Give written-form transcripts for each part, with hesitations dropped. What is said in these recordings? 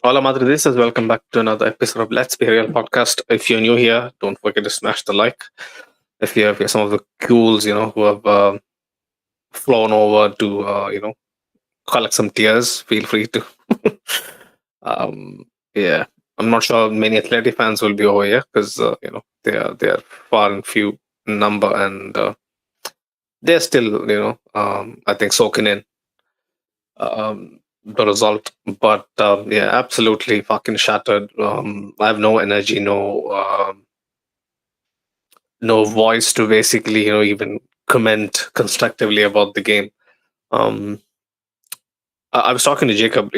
Hola Madridistas, welcome back to another episode of Let's Be Real podcast. If you're new here, don't forget to smash the like. If you're some of the cools, who have flown over to, collect some tears, feel free to. um, yeah, I'm not sure many Atleti fans will be over here because they are far and few in number, and they're still, I think soaking in the result. But yeah, absolutely fucking shattered. I have no energy, no voice to basically, even comment constructively about the game. Um, I was talking to Jacob,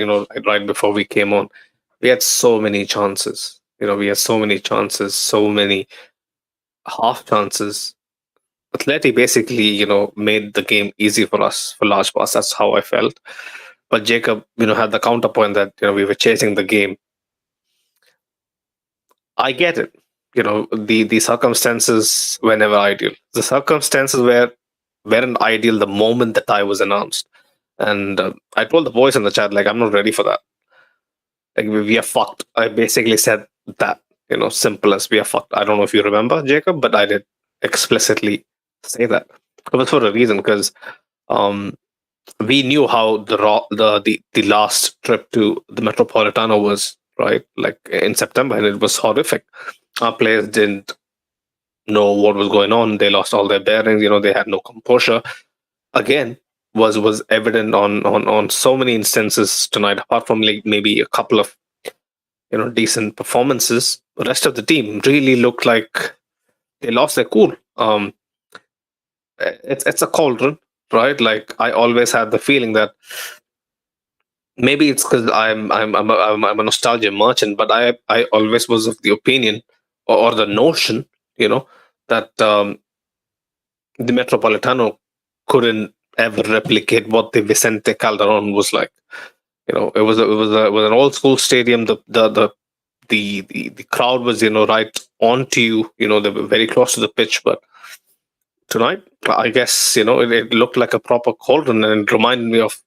right before we came on. We had so many chances. We had so many chances, so many half chances. Atleti basically, made the game easy for us for large parts. That's how I felt. But Jacob, had the counterpoint that we were chasing the game. I get it. The circumstances were never ideal. The circumstances weren't ideal the moment the tie was announced, and I told the boys in the chat like I'm not ready for that. Like we are fucked. I basically said that. Simple as we are fucked. I don't know if you remember, Jacob, but I did explicitly say that. It was for a reason because um, we knew how the last trip to the Metropolitano was, right, like in September, and it was horrific. Our players didn't know what was going on. They lost all their bearings. They had no composure. Again, was evident on so many instances tonight. Apart from like maybe a couple of decent performances, the rest of the team really looked like they lost their cool. It's a cauldron, right? Like I always had the feeling that maybe it's because I'm a nostalgia merchant, but I always was of the opinion or the notion, that the Metropolitano couldn't ever replicate what the Vicente Calderon was like. It was an old school stadium. The crowd was right onto you. They were very close to the pitch, but tonight, I guess it looked like a proper cauldron, and it reminded me of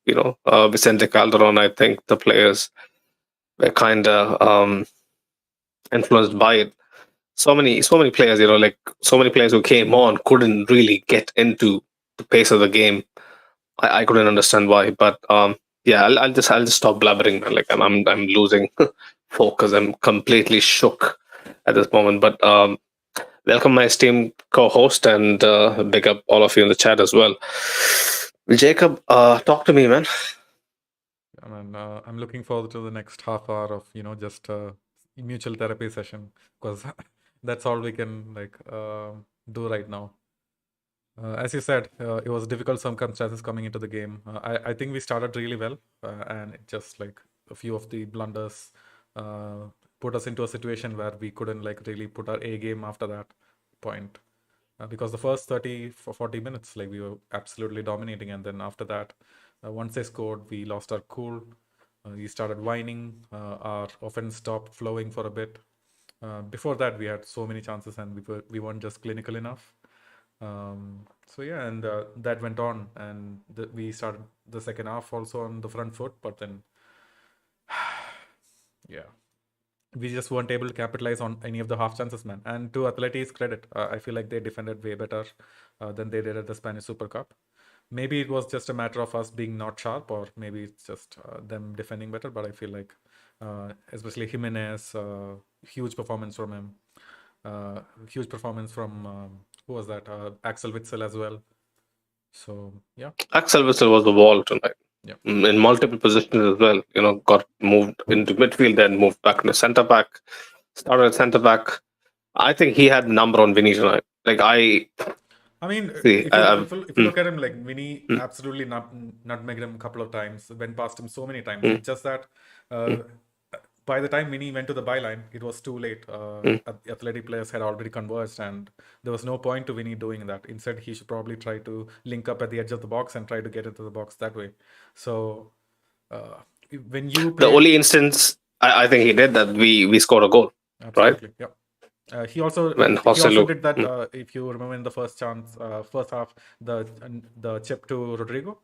Vicente Calderon. I think the players were kind of influenced by it. So many players, like so many players who came on couldn't really get into the pace of the game. I couldn't understand why, but yeah, I'll just stop blabbering, man. Like I'm losing focus. I'm completely shook at this moment. But welcome my esteemed co-host, and big up all of you in the chat as well. Jacob, talk to me, man. I'm looking forward to the next half hour of just a mutual therapy session because that's all we can do right now. As you said, it was difficult circumstances coming into the game. I think we started really well, and it just like a few of the blunders put us into a situation where we couldn't really put our A game after that point. Because the first 30 for 40 minutes, we were absolutely dominating, and then after that, once they scored, we lost our cool. We started whining. Our offense stopped flowing for a bit. Before that, we had so many chances, and we weren't just clinical enough. So yeah, and that went on, and we started the second half also on the front foot, but then yeah, we just weren't able to capitalize on any of the half chances, man. And to Atleti's credit, I feel like they defended way better than they did at the Spanish Super Cup. Maybe it was just a matter of us being not sharp, or maybe it's just them defending better. But I feel like, especially Jimenez, huge performance from him. Huge performance from who was that? Axel Witsel as well. So yeah, Axel Witsel was the wall tonight. yeah. In multiple positions as well. Got moved into midfield, then moved back into centre back. Started at centre back. I think he had number on Vinny tonight. Like I mean, see, if you look at him, like Vinny absolutely nutmegged him a couple of times, went past him so many times. It's just that by the time Vinny went to the byline, it was too late. Athletic players had already converged, and there was no point to Vinny doing that. Instead, he should probably try to link up at the edge of the box and try to get into the box that way. So uh, when you the play, only instance I think he did that we scored a goal, right? absolutely, yeah. He also When did that. If you remember in the first half, the chip to Rodrigo.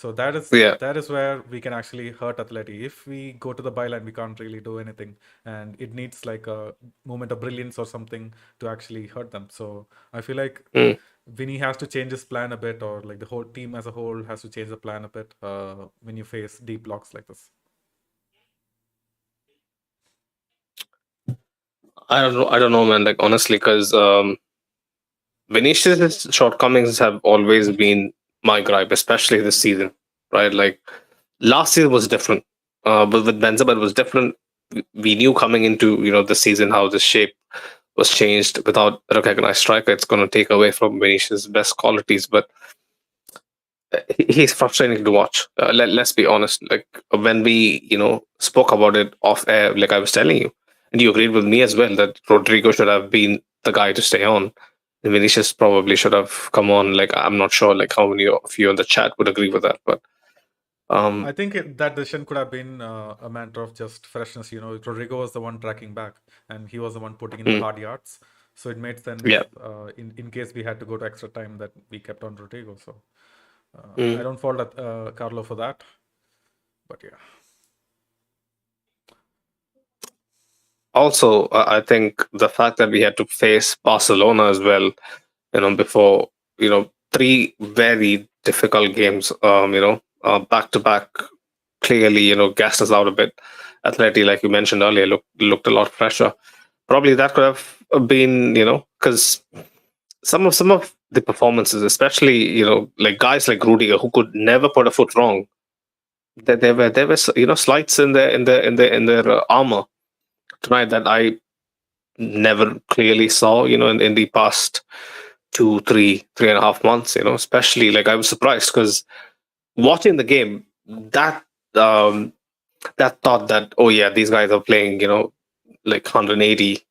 So that is Yeah. that is where we can actually hurt Atleti. If we go to the byline, we can't really do anything, and it needs like a moment of brilliance or something to actually hurt them. So I feel like Mm. Vinny has to change his plan a bit, or like the whole team as a whole has to change the plan a bit when you face deep blocks like this. I don't know. I don't know, man. Like honestly, because Vinicius' shortcomings have always been my gripe, especially this season. Right, like last season was different, but with Benzema it was different. We knew coming into the season how the shape was changed. Without a recognized striker, it's going to take away from Vinicius' best qualities. But he's frustrating to watch. Let's be honest. Like when we spoke about it off air, like I was telling you, and you agreed with me as well that Rodrigo should have been the guy to stay on. And Vinicius probably should have come on. Like I'm not sure like how many of you in the chat would agree with that, but I um, think that decision could have been a matter of just freshness. Rodrigo was the one tracking back, and he was the one putting in the mm, hard yards. So it made yeah. sense in case we had to go to extra time that we kept on Rodrigo. So I Mm. don't fault Carlo for that, but yeah. Also, I think the fact that we had to face Barcelona as well, before, three very difficult games, back to back, clearly, gassed us out a bit. Atleti, like you mentioned earlier, looked a lot fresher. Probably that could have been, because some of the performances, especially, like guys like Rudiger, who could never put a foot wrong, there were slights in their armor tonight that I never clearly saw, in the past 3.5 months, especially like I was surprised because watching the game, that um that thought that, oh yeah, these guys are playing, like 180,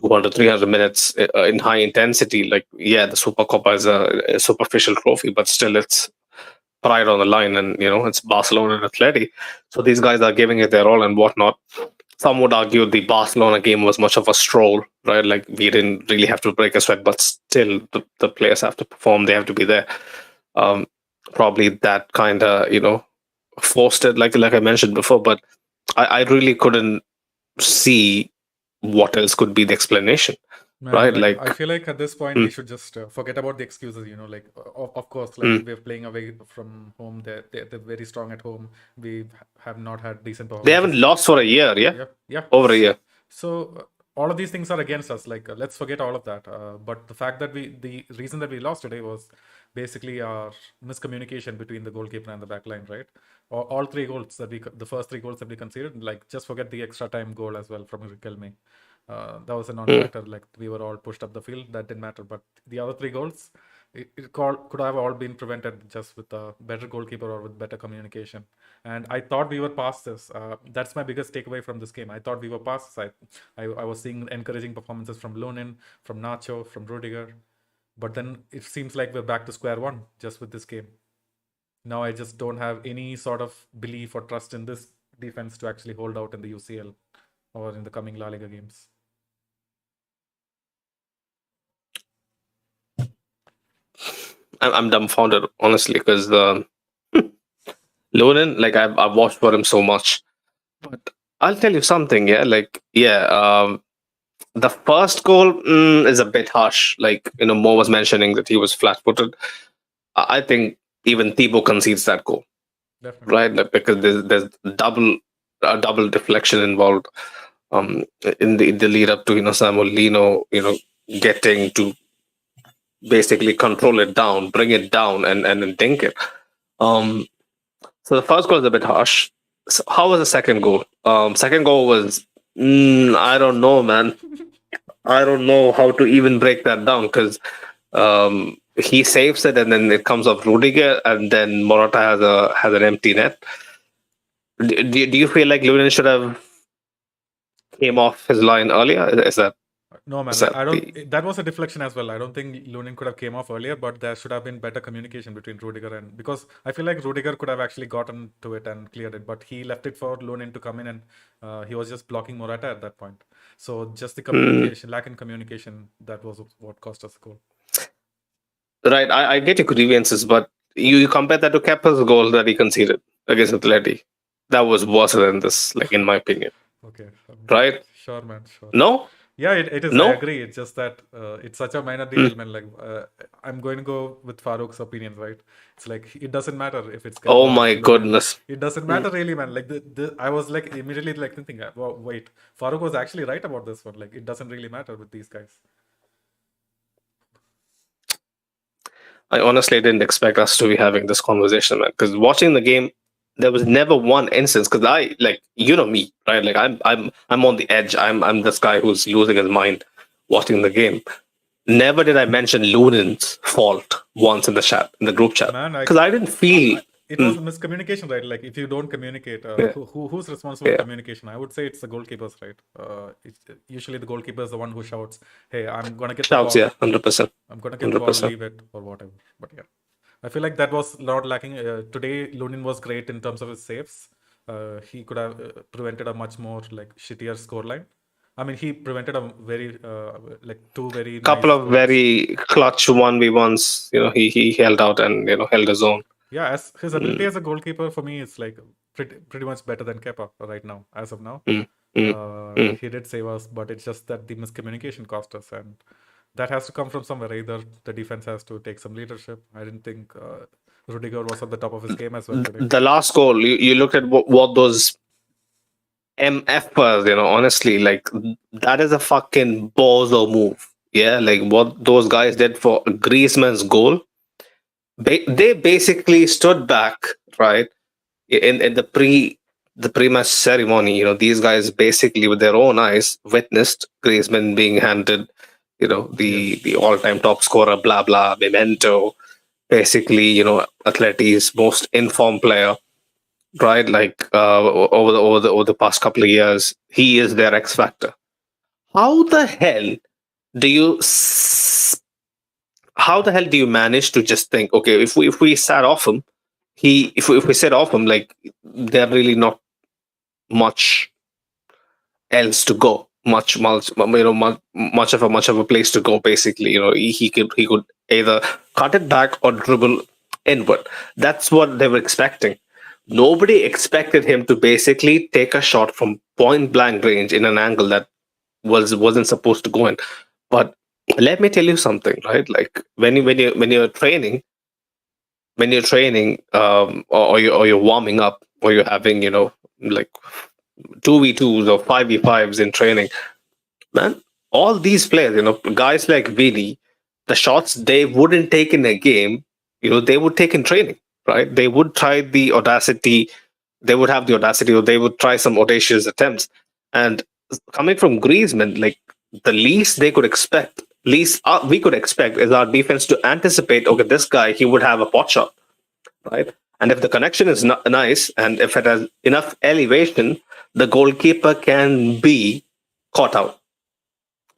200, 300 minutes in high intensity. Like, yeah, the Super Copa is a superficial trophy, but still it's pride on the line, and it's Barcelona and Atleti. So these guys are giving it their all and whatnot. Some would argue the Barcelona game was much of a stroll, right? Like we didn't really have to break a sweat, but still the players have to perform. They have to be there. Um, Probably that kind of forced it, like I mentioned before. But I really couldn't see what else could be the explanation, Man, right? like Like, I feel like at this point we mm, should just forget about the excuses. Like of course, like mm. we're playing away from home. They're very strong at home. We have not had decent They haven't performances. lost for a year, yeah, Yeah, yeah. over a year. So all of these things are against us. Like let's forget all of that. But the fact that the reason that we lost today was basically our miscommunication between the goalkeeper and the back line, right? All three goals the first three goals that we conceded, like just forget the extra time goal as well from Riquelme. That was a Mm. non-factor. Like we were all pushed up the field. That didn't matter. But the other three goals, could have all been prevented just with a better goalkeeper or with better communication. And I thought we were past this. That's my biggest takeaway from this game. I thought we were past this. I was seeing encouraging performances from Lunin, from Nacho, from Rudiger. But then it seems like we're back to square one just with this game. Now I just don't have any sort of belief or trust in this defense to actually hold out in the UCL or in the coming La Liga games. I'm dumbfounded, honestly, because Lonan, like I've watched for him so much, but I'll tell you something, yeah, like yeah, the first goal is a bit harsh. Like Mo was mentioning that he was flat-footed. I think even Thibaut concedes that goal, Definitely. right? Like, because there's double deflection involved in the lead up to Samuel Lino getting to basically control it down, bring it down, and then dink it. Um, so the first goal is a bit harsh. So how was the second goal? Second goal was I don't know, man. I don't know how to even break that down because he saves it and then it comes off Rudiger and then Morata has an empty net. Do you feel like Lunin should have came off his line earlier? No, man. Is Like that I don't. the That was a deflection as well. I don't think Lunin could have came off earlier, but there should have been better communication between Rudiger and because I feel like Rudiger could have actually gotten to it and cleared it, but he left it for Lunin to come in and he was just blocking Morata at that point. So just the mm, communication, lack in communication, that was what cost us the goal. right? I get your grievances, but you compare that to Kepa's goal that he conceded against Atleti. That was worse than this, like in my opinion. Okay. Right? Sure, man. Sure. No? Yeah, it is. I No? agree. It's just that it's such a minor Mm. detail, man. Like, I'm going to go with Farouk's opinion, right? It's like it doesn't matter if it's Kepa Oh or my Lunin. goodness. It doesn't Mm. matter really, man. Like I was like immediately like thinking, well, wait, Farouk was actually right about this one. Like, it doesn't really matter with these guys. I honestly didn't expect us to be having this conversation, man. Because watching the game, there was never one instance. Because I, like, you know me, right? Like I'm on the edge. I'm this guy who's losing his mind watching the game. Never did I mention Lunin's fault once in the chat, in the group chat, Man, because I didn't feel. it was Mm, a miscommunication, right? Like if you don't communicate, yeah, who's responsible for yeah, communication? I would say it's the goalkeepers, right? It's usually the goalkeeper is the one who shouts, "Hey, I'm gonna get the shouts, ball. yeah, 100%, I'm gonna get the hundred ball, percent. leave it or whatever." But yeah, I feel like that was not lacking. Today, Lunin was great in terms of his saves. He could have prevented a much more like shittier scoreline. I mean, he prevented a very like two very Couple nice of goals. very clutch 1v1s. He held out and held his own. Yeah, as his ability Mm, as a goalkeeper for me, it's like pretty much better than Kepa right now, as of now. mm, mm, mm. He did save us, but it's just that the miscommunication cost us, and that has to come from somewhere. Either the defense has to take some leadership. I didn't think Rudiger was at the top of his game as well today. The last goal, you look at what those MF was, honestly, like that is a fucking bozo move. Yeah, like what those guys did for Griezmann's goal. They basically stood back, right? In the pre match ceremony. These guys basically with their own eyes witnessed Griezmann being handed, the Yes. all time top scorer, blah blah, memento. Basically, Atleti's most informed player, right? Like over the past couple of years, he is their X factor. How the hell do you how the hell do you manage to just think, okay, if we sat off him, if we set off him, like there really not much else to go, much of a place to go. Basically, he could either cut it back or dribble inward. That's what they were expecting. Nobody expected him to basically take a shot from point blank range in an angle that wasn't supposed to go in. But let me tell you something, right? Like when you're training, or you're warming up, or you're having, like 2v2s or 5v5s in training, man, all these players, guys like Vini, the shots they wouldn't take in a game, they would take in training, right? They would try the audacity, they would have the audacity, or they would try some audacious attempts. And coming from Griezmann, like the least they could expect, least we could expect is our defense to anticipate, okay, this guy, he would have a pot shot, right? And if the connection is nice, and if it has enough elevation, the goalkeeper can be caught out.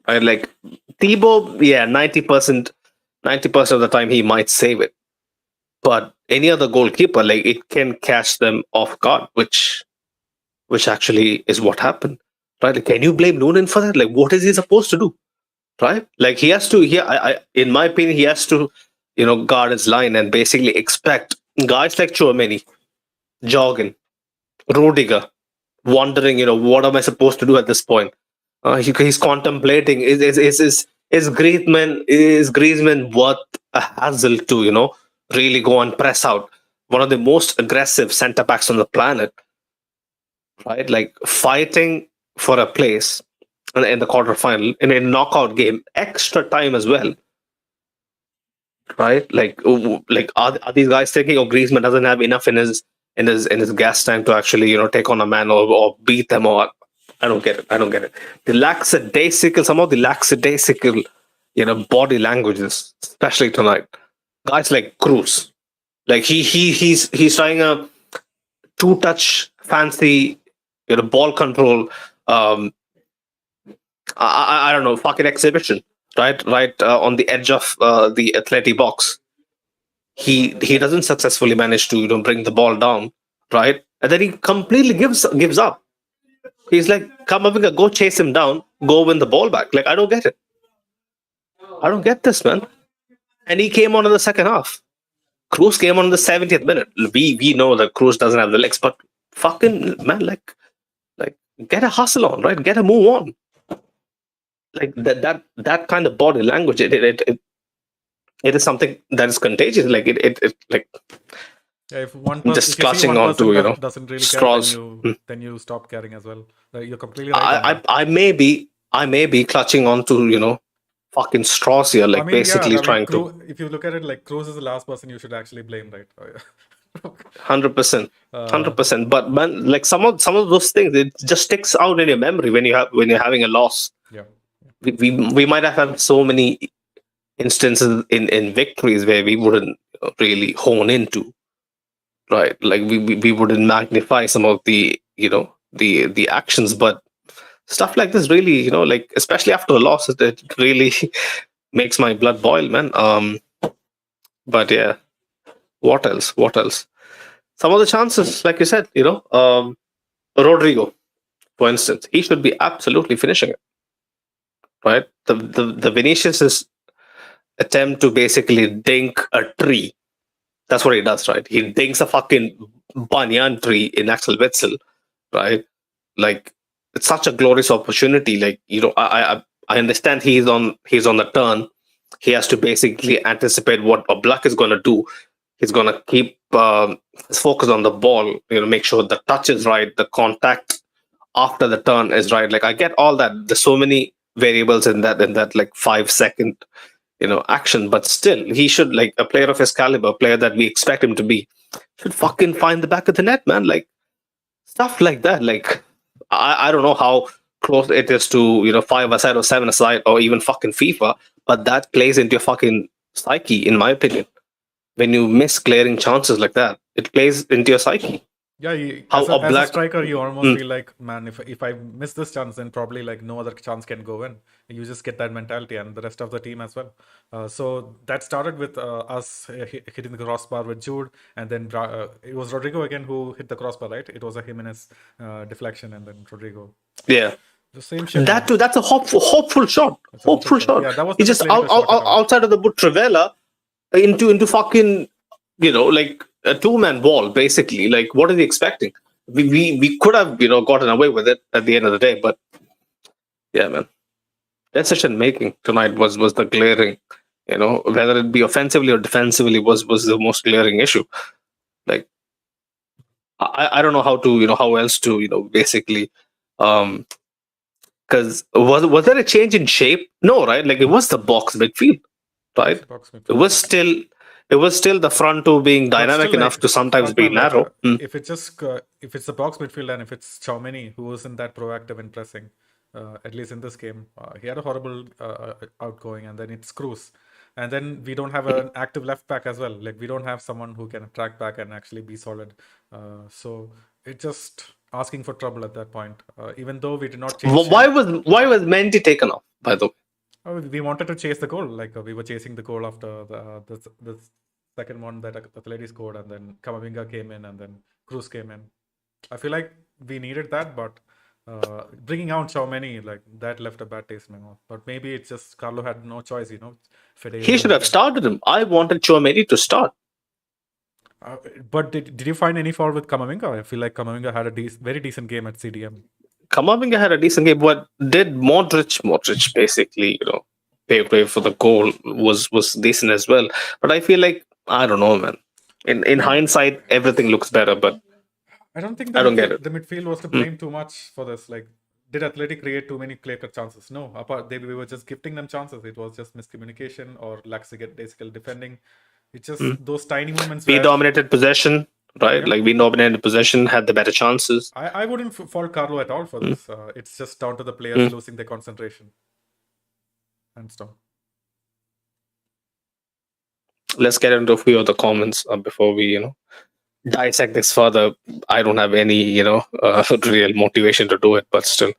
Right? Like Thibaut, yeah, 90% of the time he might save it. But any other goalkeeper, like it can catch them off guard, which actually is what happened. Right? Like, can you blame Noonan for that? Like, what is he supposed to do? Right? Like he has to. In my opinion, he has to, guard his line and basically expect guys like Chouameni, Jorgen, Rudiger, wondering, what am I supposed to do at this point? He's contemplating: is Griezmann worth a hassle to, really go and press out one of the most aggressive centre backs on the planet, right? Like fighting for a place in the quarterfinal in a knockout game, extra time as well, right? Like are these guys thinking, oh, Griezmann doesn't have enough in his gas tank to actually, take on a man, or beat them, or I don't get it. I don't get it. Some of the lackadaisical, body languages, especially tonight. Guys like Cruz, like he's trying a two-touch fancy, ball control. Um, I don't know, fucking exhibition, right, on the edge of the Atleti box. He doesn't successfully manage to, bring the ball down, right, and then he completely gives up. He's like, Kamavinga, go chase him down, go win the ball back. Like, I don't get it. I don't get this, man. And he came on in the second half. Cruz came on the 70th minute. We know that Cruz doesn't have the legs, but fucking man, like get a hustle on, right? Get a move on. Like that kind of body language, it is something that is contagious. Like it like Yeah, if one person, just if you see clutching one person onto doesn't really care, straws. then you stop caring as well. Like, you're completely right on that. I may be clutching onto fucking straws here, I like mean, yeah, basically I mean, trying to if you look at it, like, Cruz is the last person you should actually blame, right? 100%, Uh, 100%. But man, like some of those things, it just sticks out in your memory when you're having a loss. yeah. We might have had so many instances in victories where we wouldn't really hone into, right? Like we wouldn't magnify some of the the actions, but stuff like this really, like especially after a loss, it really makes my blood boil, man. But yeah, what else? What else? Some of the chances, like you said, Rodrigo, for instance, he should be absolutely finishing it, right? The Vinicius's attempt to basically dink a tree. That's what he does, right? He dinks a fucking banyan tree in Axel Witzel, right? Like it's such a glorious opportunity. Like I understand he's on the turn. He has to basically anticipate what Oblak is going to do. He's going to keep his focus on the ball. Make sure the touch is right, the contact after the turn is right. Like I get all that. There's so many variables in that like 5 second action, but still he should, like a player of his caliber, player that we expect him to be, should fucking find the back of the net, man. Like stuff like that. Like I don't know how close it is to 5 aside or 7 aside or even fucking FIFA, but that plays into your fucking psyche, in my opinion. When you miss clearing chances like that, it plays into your psyche. Yeah, How as a Oblak, striker, you almost feel like, man, if I miss this chance, then probably like no other chance can go in. You just get that mentality, and the rest of the team as well. So that started with us hitting the crossbar with Jude, and then it was Rodrigo again who hit the crossbar, right? It was a Jimenez deflection, and then Rodrigo. yeah, The same shit. that too. That's a hopeful shot. Hopeful shot. Yeah, that was He the just play to shot it out. outside of the boot Trivela into fucking like a two-man wall, basically. Like what are they expecting? We could have gotten away with it at the end of the day, but yeah, man, decision making tonight was the glaring, whether it be offensively or defensively, was the most glaring issue. Like I don't know how to how else to basically because was there a change in shape? No, right? Like it was the box midfield, right? Box midfield. It was still the front two being But dynamic still, enough like, to sometimes be Fatman, like, narrow. if it's the box midfield and if it's Chouameni who wasn't that proactive in pressing, at least in this game, he had a horrible outgoing, and then it's Cruz, and then we don't have an active left back as well. Like we don't have someone who can track back and actually be solid. So it's just asking for trouble at that point. Even though we did not change. Why was Mendy taken off, by the way? We wanted to chase the goal, like we were chasing the goal after the second one that Atleti scored, and then Camavinga came in, and then Cruz came in. I feel like we needed that, but bringing out Chouameni, like that left a bad taste in my mouth. But maybe it's just Carlo had no choice, Fede He should have started him. I wanted Chouameni to start. But did you find any fault with Camavinga? I feel like Camavinga had a very decent game at CDM. Camavinga had a decent game, but did Modric basically, pay for the goal was decent as well. But I feel like I don't know, man. In hindsight, everything looks better, but I don't think I don't get it. The midfield was to blame too much for this. Like, did Atleti create too many clear-cut chances? No. We were just gifting them chances. It was just miscommunication or lackadaisical defending. It's just those tiny moments. We dominated possession, right? Yeah. Like we dominated possession, had the better chances. I wouldn't fault Carlo at all for this. It's just down to the players losing their concentration. Hands down. Let's get into a few of the comments before we, dissect this further. I don't have any, real motivation to do it, but still.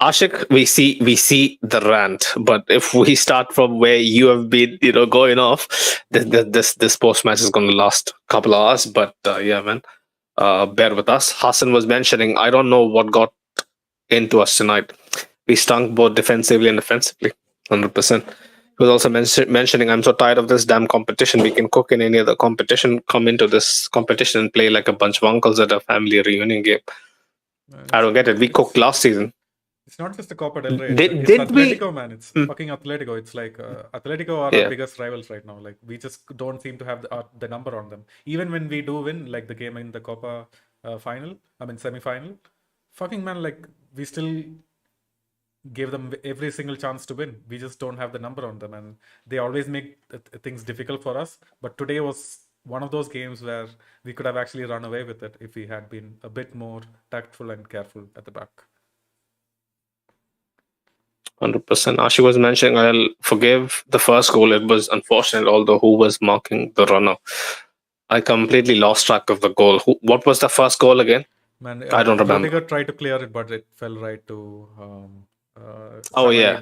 Ashik, we see the rant, but if we start from where you have been, going off, this post match is going to last a couple of hours. But yeah, man, bear with us. Hassan was mentioning, I don't know what got into us tonight. We stunk both defensively and offensively, 100%. was also mentioning, I'm so tired of this damn competition. We can cook in any other competition, come into this competition and play like a bunch of uncles at a family reunion game. I don't get it. We cooked last season. It's not just the Copa del Rey. It's Did we? Atletico, man. It's fucking Atletico. It's like Atletico are our biggest rivals right now. Like we just don't seem to have the number on them. Even when we do win, like the game in the Copa semi-final, fucking man, like we still gave them every single chance to win. We just don't have the number on them, and they always make things difficult for us. But today was one of those games where we could have actually run away with it if we had been a bit more tactful and careful at the back. 100%. Ashi was mentioning, I'll forgive the first goal. It was unfortunate, although who was marking the runner? I completely lost track of the goal. What was the first goal again? Man, I don't remember. Rudiger tried to clear it, but it fell right to. Oh yeah.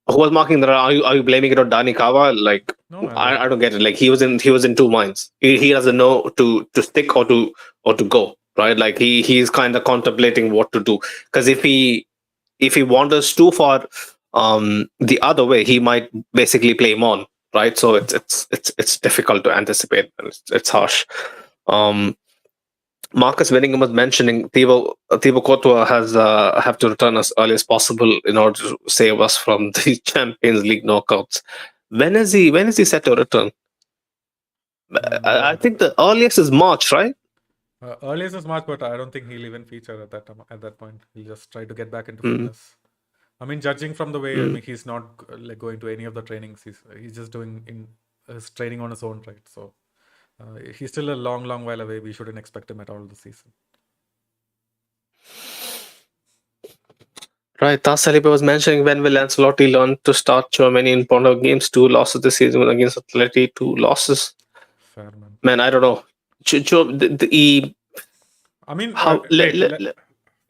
Who was marking the runner? Are you blaming it on Dani Kawa? Like, no, man, I don't get it. Like he was in two minds. He doesn't know to stick or to go. Right? Like he's kind of contemplating what to do, because if he wanders too far the other way, he might basically play him on, right? So it's difficult to anticipate, and it's harsh. Marcus Winningham was mentioning Thibaut Courtois has have to return as early as possible in order to save us from the Champions League knockouts. When is he set to return? I think the earliest is March, right? Earliest is March, but I don't think he'll even feature at that point. He'll just try to get back into fitness. I mean, judging from the way he's not like going to any of the trainings, he's just doing his training on his own, right? So he's still a long while away. We shouldn't expect him at all this season. Right. Saliba was mentioning, when will Ancelotti learn to start Germany in important games? 2 losses this season against Atleti, 2 losses. Fair, man. Man, I don't know. I mean,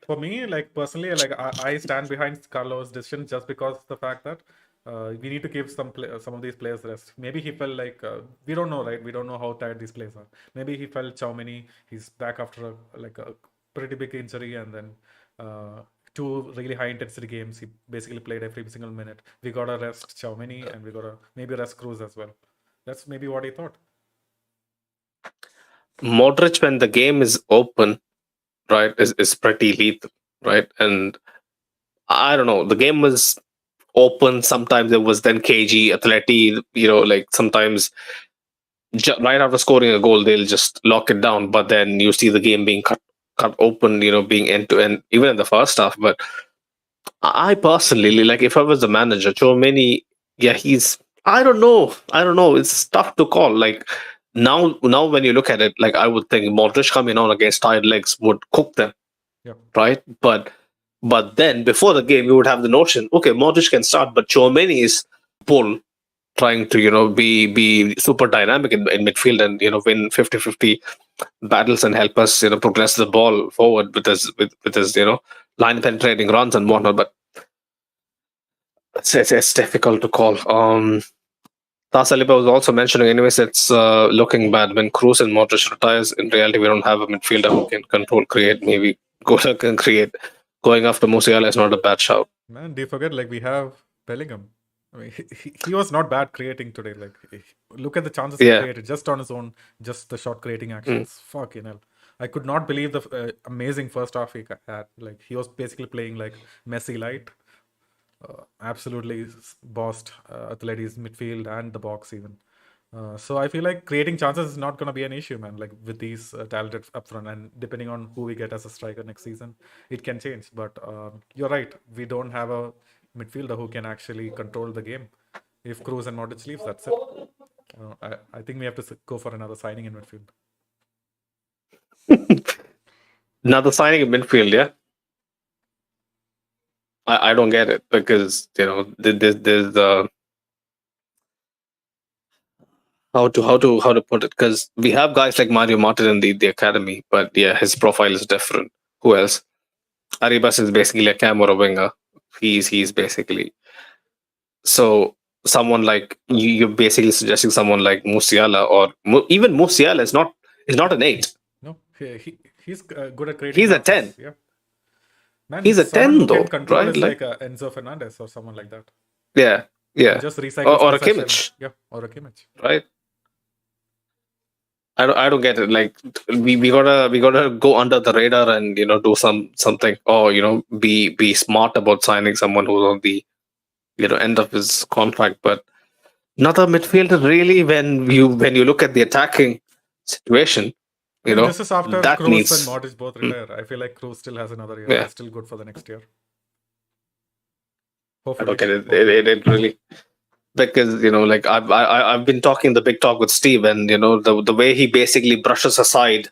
for me, like personally, like I stand behind Carlo's decision just because the fact that we need to give some of these players rest. Maybe he felt like we don't know, right? We don't know how tired these players are. Maybe he felt Tchouaméni, he's back after a pretty big injury, and then 2 really high intensity games. He basically played every single minute. We gotta rest Tchouaméni, and we gotta maybe rest Cruz as well. That's maybe what he thought. Modric, when the game is open, right, is pretty lethal, right? And I don't know, the game was open. Sometimes it was then KG, Atleti, like sometimes right after scoring a goal, they'll just lock it down. But then you see the game being cut open, being end to end, even in the first half. But I personally, like, if I was the manager, Tchouaméni, I don't know. It's tough to call. Like, now when you look at it, like, I would think Modric coming on against tired legs would cook them, right? But then before the game, you would have the notion, okay, Modric can start, but Tchouaméni is pull, trying to be super dynamic in midfield and win 50-50 battles and help us progress the ball forward with his line penetrating runs and whatnot. But it's difficult to call. Saliba was also mentioning, anyways, it's looking bad when Cruz and Modric retires. In reality, we don't have a midfielder who can control, create, maybe Gola can create. Going after Musiala is not a bad shout. Man, do you forget, like, we have Bellingham? I mean, he was not bad creating today. Like, look at the chances he created just on his own, just the shot creating actions. Fucking hell. I could not believe the amazing first half he had. Like, he was basically playing like Messi light. Absolutely bossed Atleti's midfield and the box even. So I feel like creating chances is not going to be an issue, man. Like with these talented up front, and depending on who we get as a striker next season, it can change. But you're right, we don't have a midfielder who can actually control the game. If Cruz and Modric leaves, that's it. I think we have to go for another signing in midfield. Another signing in midfield, yeah. I don't get it, because there's how to put it, because we have guys like Mario Martin in the academy, but yeah, his profile is different. Who else? Arribas is basically a cam or a winger. He's basically, so someone like you're basically suggesting someone like Musiala, or even Musiala is not an 8. No, he's good at creating. He's a 10. Yeah. Man, he's a 10 though, control right? Is like Enzo Fernandez or someone like that. Yeah, Yeah, and just recycles or a possession. Kimmich, Yeah, or a Kimmich. right? I don't get it. Like we gotta go under the radar and do something, or be smart about signing someone who's on the end of his contract. But another midfielder really, when you look at the attacking situation, I mean, this is after that Kroos and needs. Modric both Hmm, retire. I feel like Kroos still has another year. yeah, He's still good for the next year. I don't Hopefully, get it. hopefully. It really, because like I've been talking the big talk with Steve, and the way he basically brushes aside.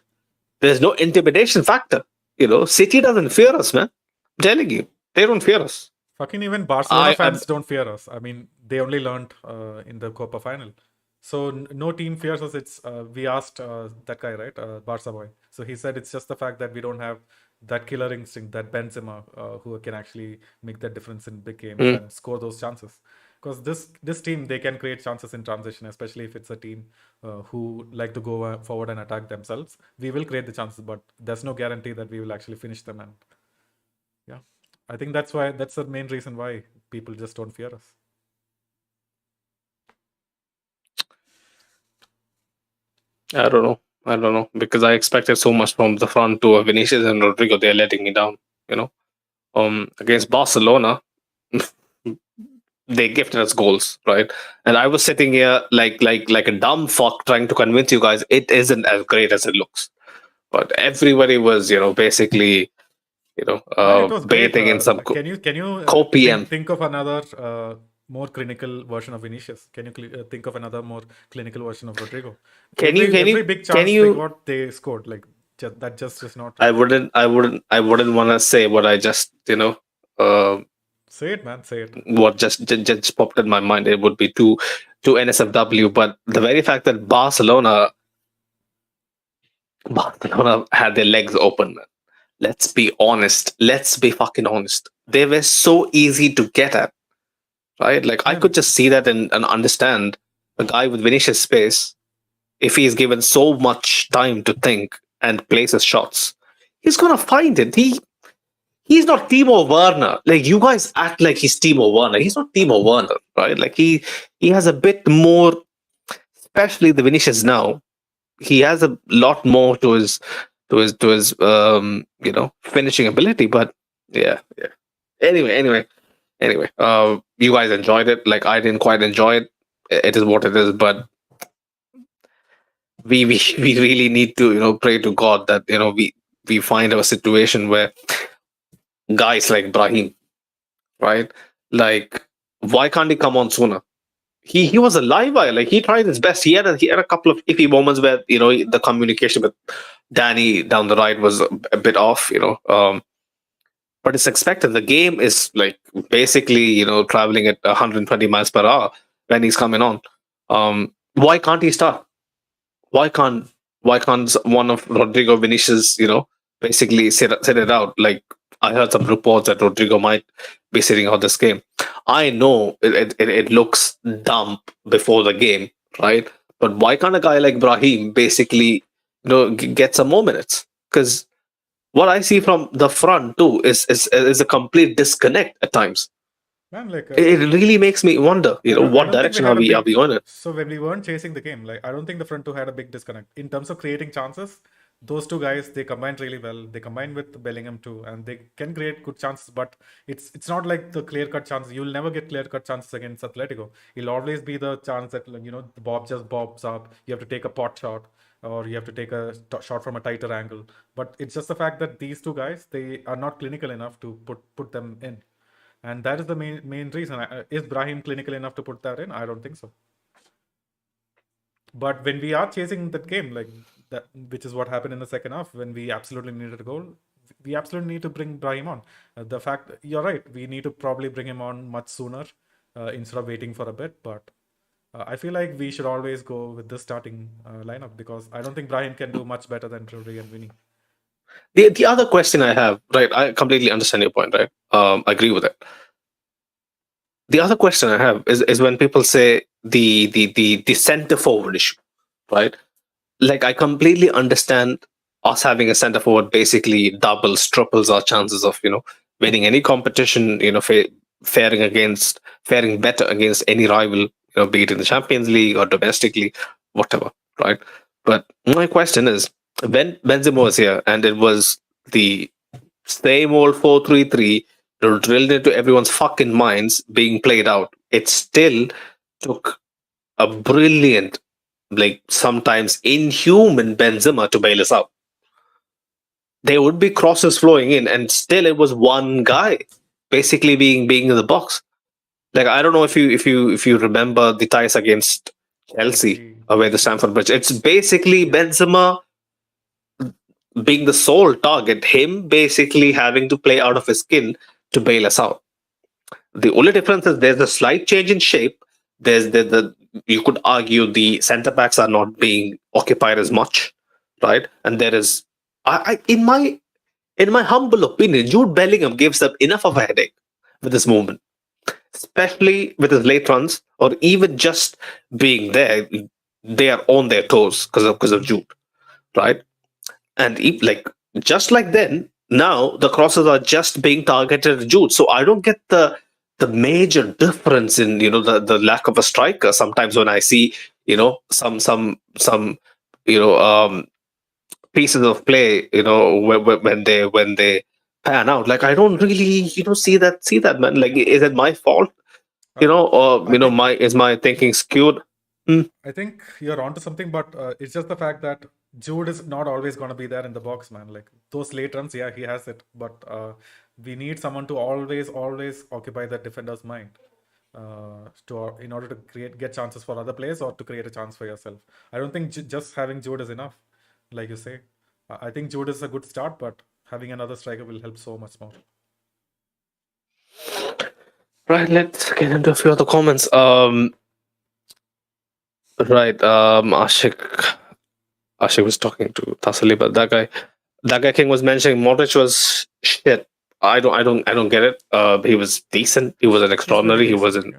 There's no intimidation factor. City doesn't fear us, man. I'm telling you, they don't fear us. Fucking even Barcelona I fans don't fear us. I mean, they only learned in the Copa final. So no team fears us. It's we asked that guy, right, Barca boy. So he said it's just the fact that we don't have that killer instinct, that Benzema, who can actually make that difference in big games mm, and score those chances. Because this team, they can create chances in transition, especially if it's a team who like to go forward and attack themselves. We will create the chances, but there's no guarantee that we will actually finish them. And yeah, I think that's the main reason why people just don't fear us. I don't know. I don't know because I expected so much from the front to Vinicius and Rodrigo. They're letting me down. Against Barcelona, they gifted us goals, right? And I was sitting here like a dumb fuck trying to convince you guys it isn't as great as it looks. But everybody was, basically, Man, it was great. bathing in some Can you copium. think of another more clinical version of Vinicius? Can you think of another more clinical version of Rodrigo? Can you can Every you big can chance they you got, they scored. Like that just is not I like wouldn't, I wouldn't, I wouldn't want to say what I just, uh, say it, man. Say it. what just popped in my mind. It would be too NSFW. But the very fact that Barcelona had their legs open. Let's be honest. Let's be fucking honest. They were so easy to get at, right? Like I could Man, just see that and understand a guy with Vinicius space. If he's given so much time to think and place his shots, he's gonna find it. He's not Timo Werner. Like you guys act like he's Timo Werner. He's not Timo Werner, right? Like he has a bit more, especially the Vinicius now. He has a lot more to his finishing ability. But yeah, yeah. Anyway. You guys enjoyed it. Like I didn't quite enjoy it. It is what it is. But we really need to pray to God that we find a situation where guys like Brahim, right? Like, why can't he come on sooner? He was a live wire. Like he tried his best. He had a couple of iffy moments where the communication with Danny down the right was a bit off. But it's expected. The game is like basically traveling at 120 miles per hour when he's coming on. Why can't he start? Why can't one of Rodrigo Vinicius basically sit it out? Like I heard some reports that Rodrigo might be sitting out this game. I know it looks dumb before the game, right? But why can't a guy like Brahim basically get some more minutes? Because what I see from the front too is a complete disconnect at times. man, like It really makes me wonder, I what don't think we direction are had a we big. going in? So when we weren't chasing the game, like I don't think the front two had a big disconnect in terms of creating chances. Those two guys, they combined really well. They combined with Bellingham too, and they can create good chances. But it's not like the clear cut chances. You'll never get clear cut chances against Atletico. It'll always be the chance that like, the bob just bobs up. You have to take a pot shot, or you have to take a shot from a tighter angle. But it's just the fact that these two guys, they are not clinical enough to put them in. And that is the main reason. Is Brahim clinical enough to put that in? I don't think so. But when we are chasing that game, like that, which is what happened in the second half, when we absolutely needed a goal, we absolutely need to bring Brahim on. The fact you're right, we need to probably bring him on much sooner instead of waiting for a bit. But I feel like we should always go with this starting lineup because I don't think Brahim can do much better than Rodri and Vinny. The other question I have, right? I completely understand your point, right? I agree with it. The other question I have is when people say the center forward issue, right? Like I completely understand us having a center forward basically doubles, triples our chances of winning any competition. faring better against any rival, be it in the Champions League or domestically, whatever, right? But my question is, when Benzema was here and it was the same old 4-3-3 drilled into everyone's fucking minds being played out, it still took a brilliant, like sometimes inhuman Benzema to bail us out. There would be crosses flowing in, and still it was one guy basically being in the box. Like, I don't know if you remember the ties against Chelsea Chelsea. away the Stamford Bridge. It's basically Benzema being the sole target, him basically having to play out of his skin to bail us out. The only difference is there's a slight change in shape. There's the you could argue the centre backs are not being occupied as much, right? And there is, I in my humble opinion, Jude Bellingham gives them enough of a headache with this movement, especially with his late runs, or even just being there. They are on their toes because of Jude, right? And like, just like then, now the crosses are just being targeted at Jude. So I don't get the major difference in the lack of a striker. Sometimes when I see some pieces of play, when they pan out, like, I don't really see that, man. Like, is it my fault? Or I think is my thinking skewed? Hmm. I think you're onto something, but it's just the fact that Jude is not always going to be there in the box, man. Like those late runs, yeah, he has it, but we need someone to always occupy the defender's mind, in order to get chances for other players or to create a chance for yourself. I don't think just having Jude is enough, like you say. I think Jude is a good start, but having another striker will help so much more. Right, let's get into a few other comments. Right, Ashik was talking to Tasali, but that guy King was mentioning Modric was shit. I don't get it. He was decent. He wasn't He's pretty extraordinary. He decent. wasn't. Yeah.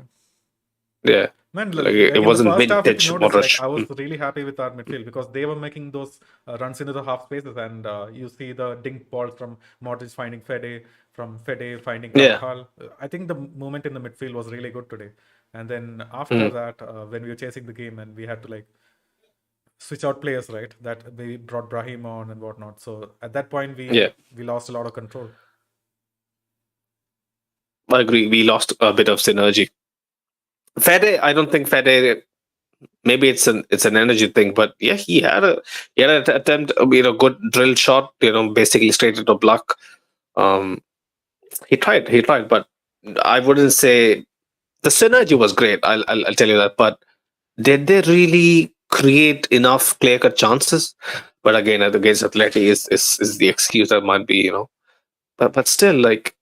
Yeah, Man, like it in the wasn't first half, if you vintage notice, like Modric. I was really happy with our midfield because they were making those runs into the half spaces, and you see the dink ball from Modric finding Fede, from Fede finding Yeah. Carvajal. I think the movement in the midfield was really good today. And then after Mm. that, when we were chasing the game and we had to like switch out players, right? That we brought Brahim on and whatnot. So at that point, Yeah, we lost a lot of control. I agree. We lost a bit of synergy. Fede, I don't think Fede. Maybe it's an energy thing, but yeah, he had an attempt, good drill shot, basically straight into block. Um, he tried, but I wouldn't say the synergy was great. I'll tell you that, but did they really create enough clear cut chances? But again, against Atleti is the excuse that might be, but still, like,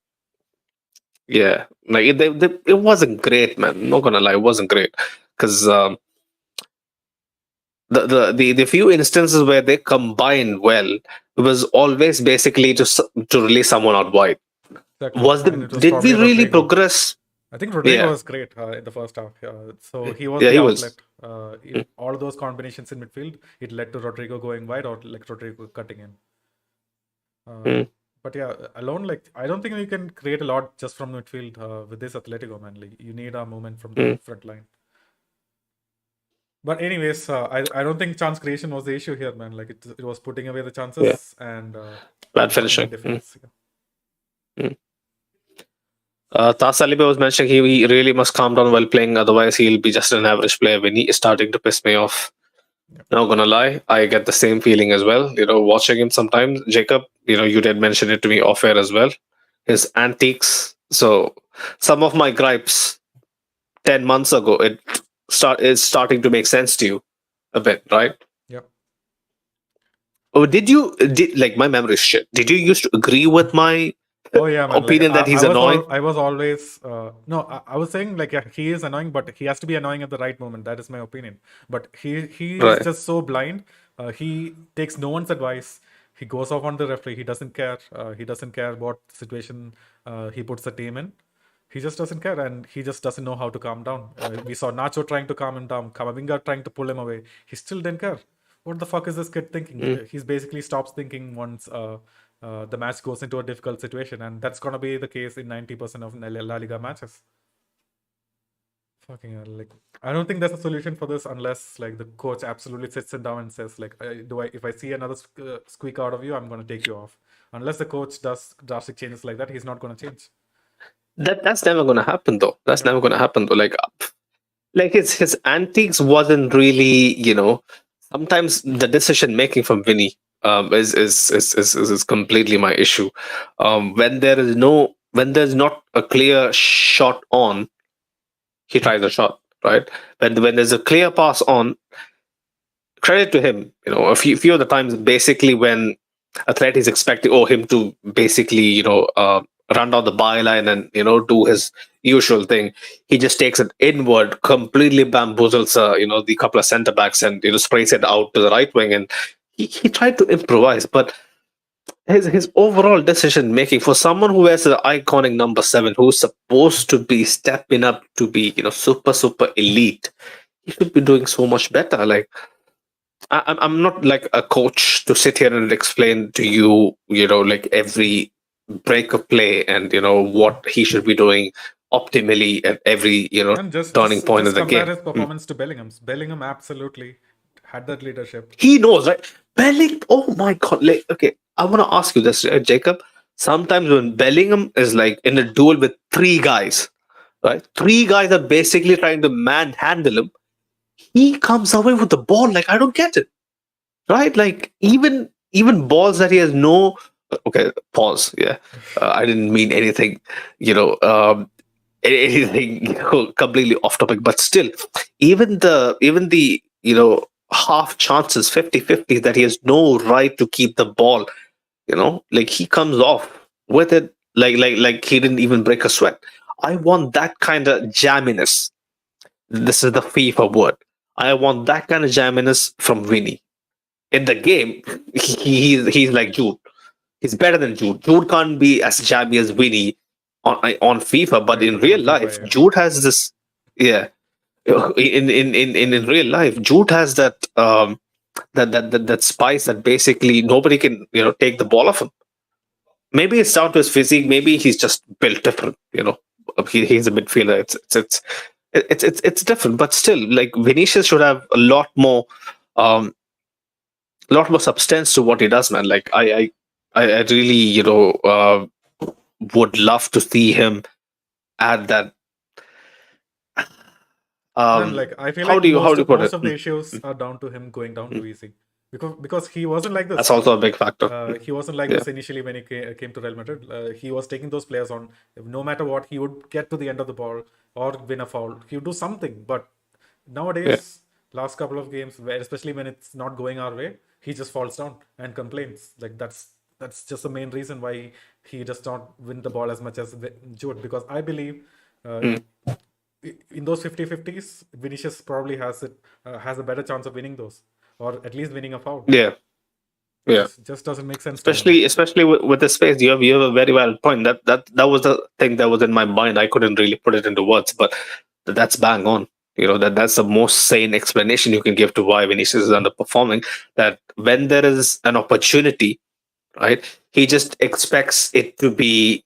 yeah, like it wasn't great, man. I'm not gonna lie, it wasn't great because the few instances where they combined well was always basically to release someone out wide. Exactly. And it was Did we probably really Rodrigo. progress? I think Rodrigo Yeah, was great in the first half. So he was yeah, the he was. outlet. In all those combinations in midfield, it led to Rodrigo going wide or like Rodrigo cutting in. Mm, But yeah, alone, like I don't think we can create a lot just from midfield with this Atletico, man. Like, you need a movement from the mm, front line. But anyways, I don't think chance creation was the issue here, man. Like it was putting away the yeah, chances and bad putting in finishing. defense. Yeah. Mm. Tas Saliba was mentioning he really must calm down while playing, otherwise he'll be just an average player. When he is starting to piss me off. Yeah. Not gonna lie, I get the same feeling as well. Watching him sometimes, Jacob. You did mention it to me off air as well. His antics. So some of my gripes 10 months ago, it is starting to make sense to you a bit, right? Yep. Oh, did like, my memory is shit? Did you used to agree with my Oh yeah, man. Like opinion that he's annoying? I was always no, I was saying like yeah, he is annoying, but he has to be annoying at the right moment. That is my opinion. But he is Right. just so blind. He takes no one's advice. He goes off on the referee. He doesn't care. He doesn't care what situation he puts the team in. He just doesn't care, and he just doesn't know how to calm down. We saw Nacho trying to calm him down, Kamavinga trying to pull him away. He still didn't care. What the fuck is this kid thinking? Mm, He's basically stops thinking once the match goes into a difficult situation, and that's gonna be the case in 90% of La Liga matches. Fucking hell, like I don't think there's a solution for this unless like the coach absolutely sits it down and says like, if I see another squeak out of you, I'm gonna take you off. Unless the coach does drastic changes like that, he's not gonna change. That's never gonna happen though. That's Yeah. never gonna happen though. Like his antiques wasn't really, sometimes the decision making from Vinny is completely my issue. When there's not a clear shot on, he tries a shot, right? When there's a clear pass on, credit to him. A few of the times, basically when Atleti is expecting him to basically run down the byline and do his usual thing, he just takes it inward, completely bamboozles the couple of centre backs and sprays it out to the right wing, and he tried to improvise, but his overall decision making for someone who wears the iconic number 7, who's supposed to be stepping up to be super elite, he should be doing so much better. Like I'm not like a coach to sit here and explain to you, like every break of play and what he should be doing optimally at every And just turning just point just of the compare game. his performance to Bellingham's. Bellingham absolutely had that leadership. He knows, right? Belling. Oh my god! Like, okay, I want to ask you this, Jacob. Sometimes when Bellingham is like in a duel with three guys, right? Three guys are basically trying to manhandle him. He comes away with the ball. Like, I don't get it, right? Like even balls that he has no. Okay, pause. Yeah, I didn't mean anything. Anything completely off topic, but still, even the half chances, 50-50, that he has no right to keep the ball, like he comes off with it like he didn't even break a sweat. I want that kind of jamminess. This is the FIFA word. I want that kind of jamminess from Vinny in the game. He's like Jude. He's better than Jude. Jude can't be as jammy as Vinny on FIFA, but in real On FIFA, life, yeah. Jude has this. Yeah, in real life, Jude has that spice that basically nobody can take the ball off him. Maybe it's down to his physique. Maybe he's just built different. He's a midfielder. It's different, but still, like Vinicius should have um, a lot more substance to what he does, man. Like I really would love to see him add that. Man, like I feel How like do you put most it? of the issues are down to him going down too easy, because he wasn't like That's this. also a big factor. He wasn't like Yeah, this initially when he came to Real Madrid. He was taking those players on. No matter what, he would get to the end of the ball or win a foul. He would do something. But yeah. nowadays, last couple of games, especially when it's not going our way, he just falls down and complains. Like that's just the main reason why he does not win the ball as much as Jude. Because I believe uh, Mm. in those 50-50s, Vinicius probably has a better chance of winning those, or at least winning a foul. Yeah, yeah. Just doesn't make sense to me. Especially with the space, you have a very valid point. That was the thing that was in my mind. I couldn't really put it into words, but that's bang on. That's the most sane explanation you can give to why Vinicius is underperforming. That when there is an opportunity, right, he just expects it to be.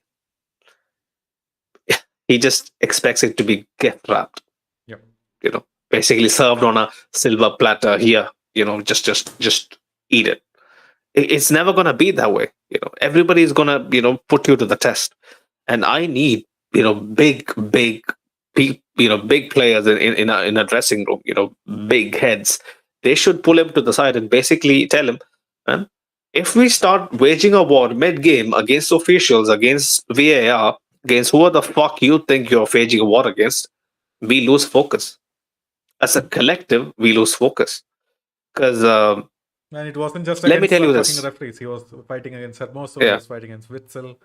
He just expects it to be gift wrapped. Yeah. Basically served on a silver platter. Here, just eat it. It's never gonna be that way. Everybody's gonna put you to the test, and I need big players in a dressing room. Big heads. They should pull him to the side and basically tell him, man, if we start waging a war mid game against officials, against VAR, against who the fuck you think you're waging a war against, we lose focus. As a collective, we lose focus. Because And it wasn't just let me against tell you fucking this. referees. He was fighting against Hermoso. He Yeah, was fighting against Witzel.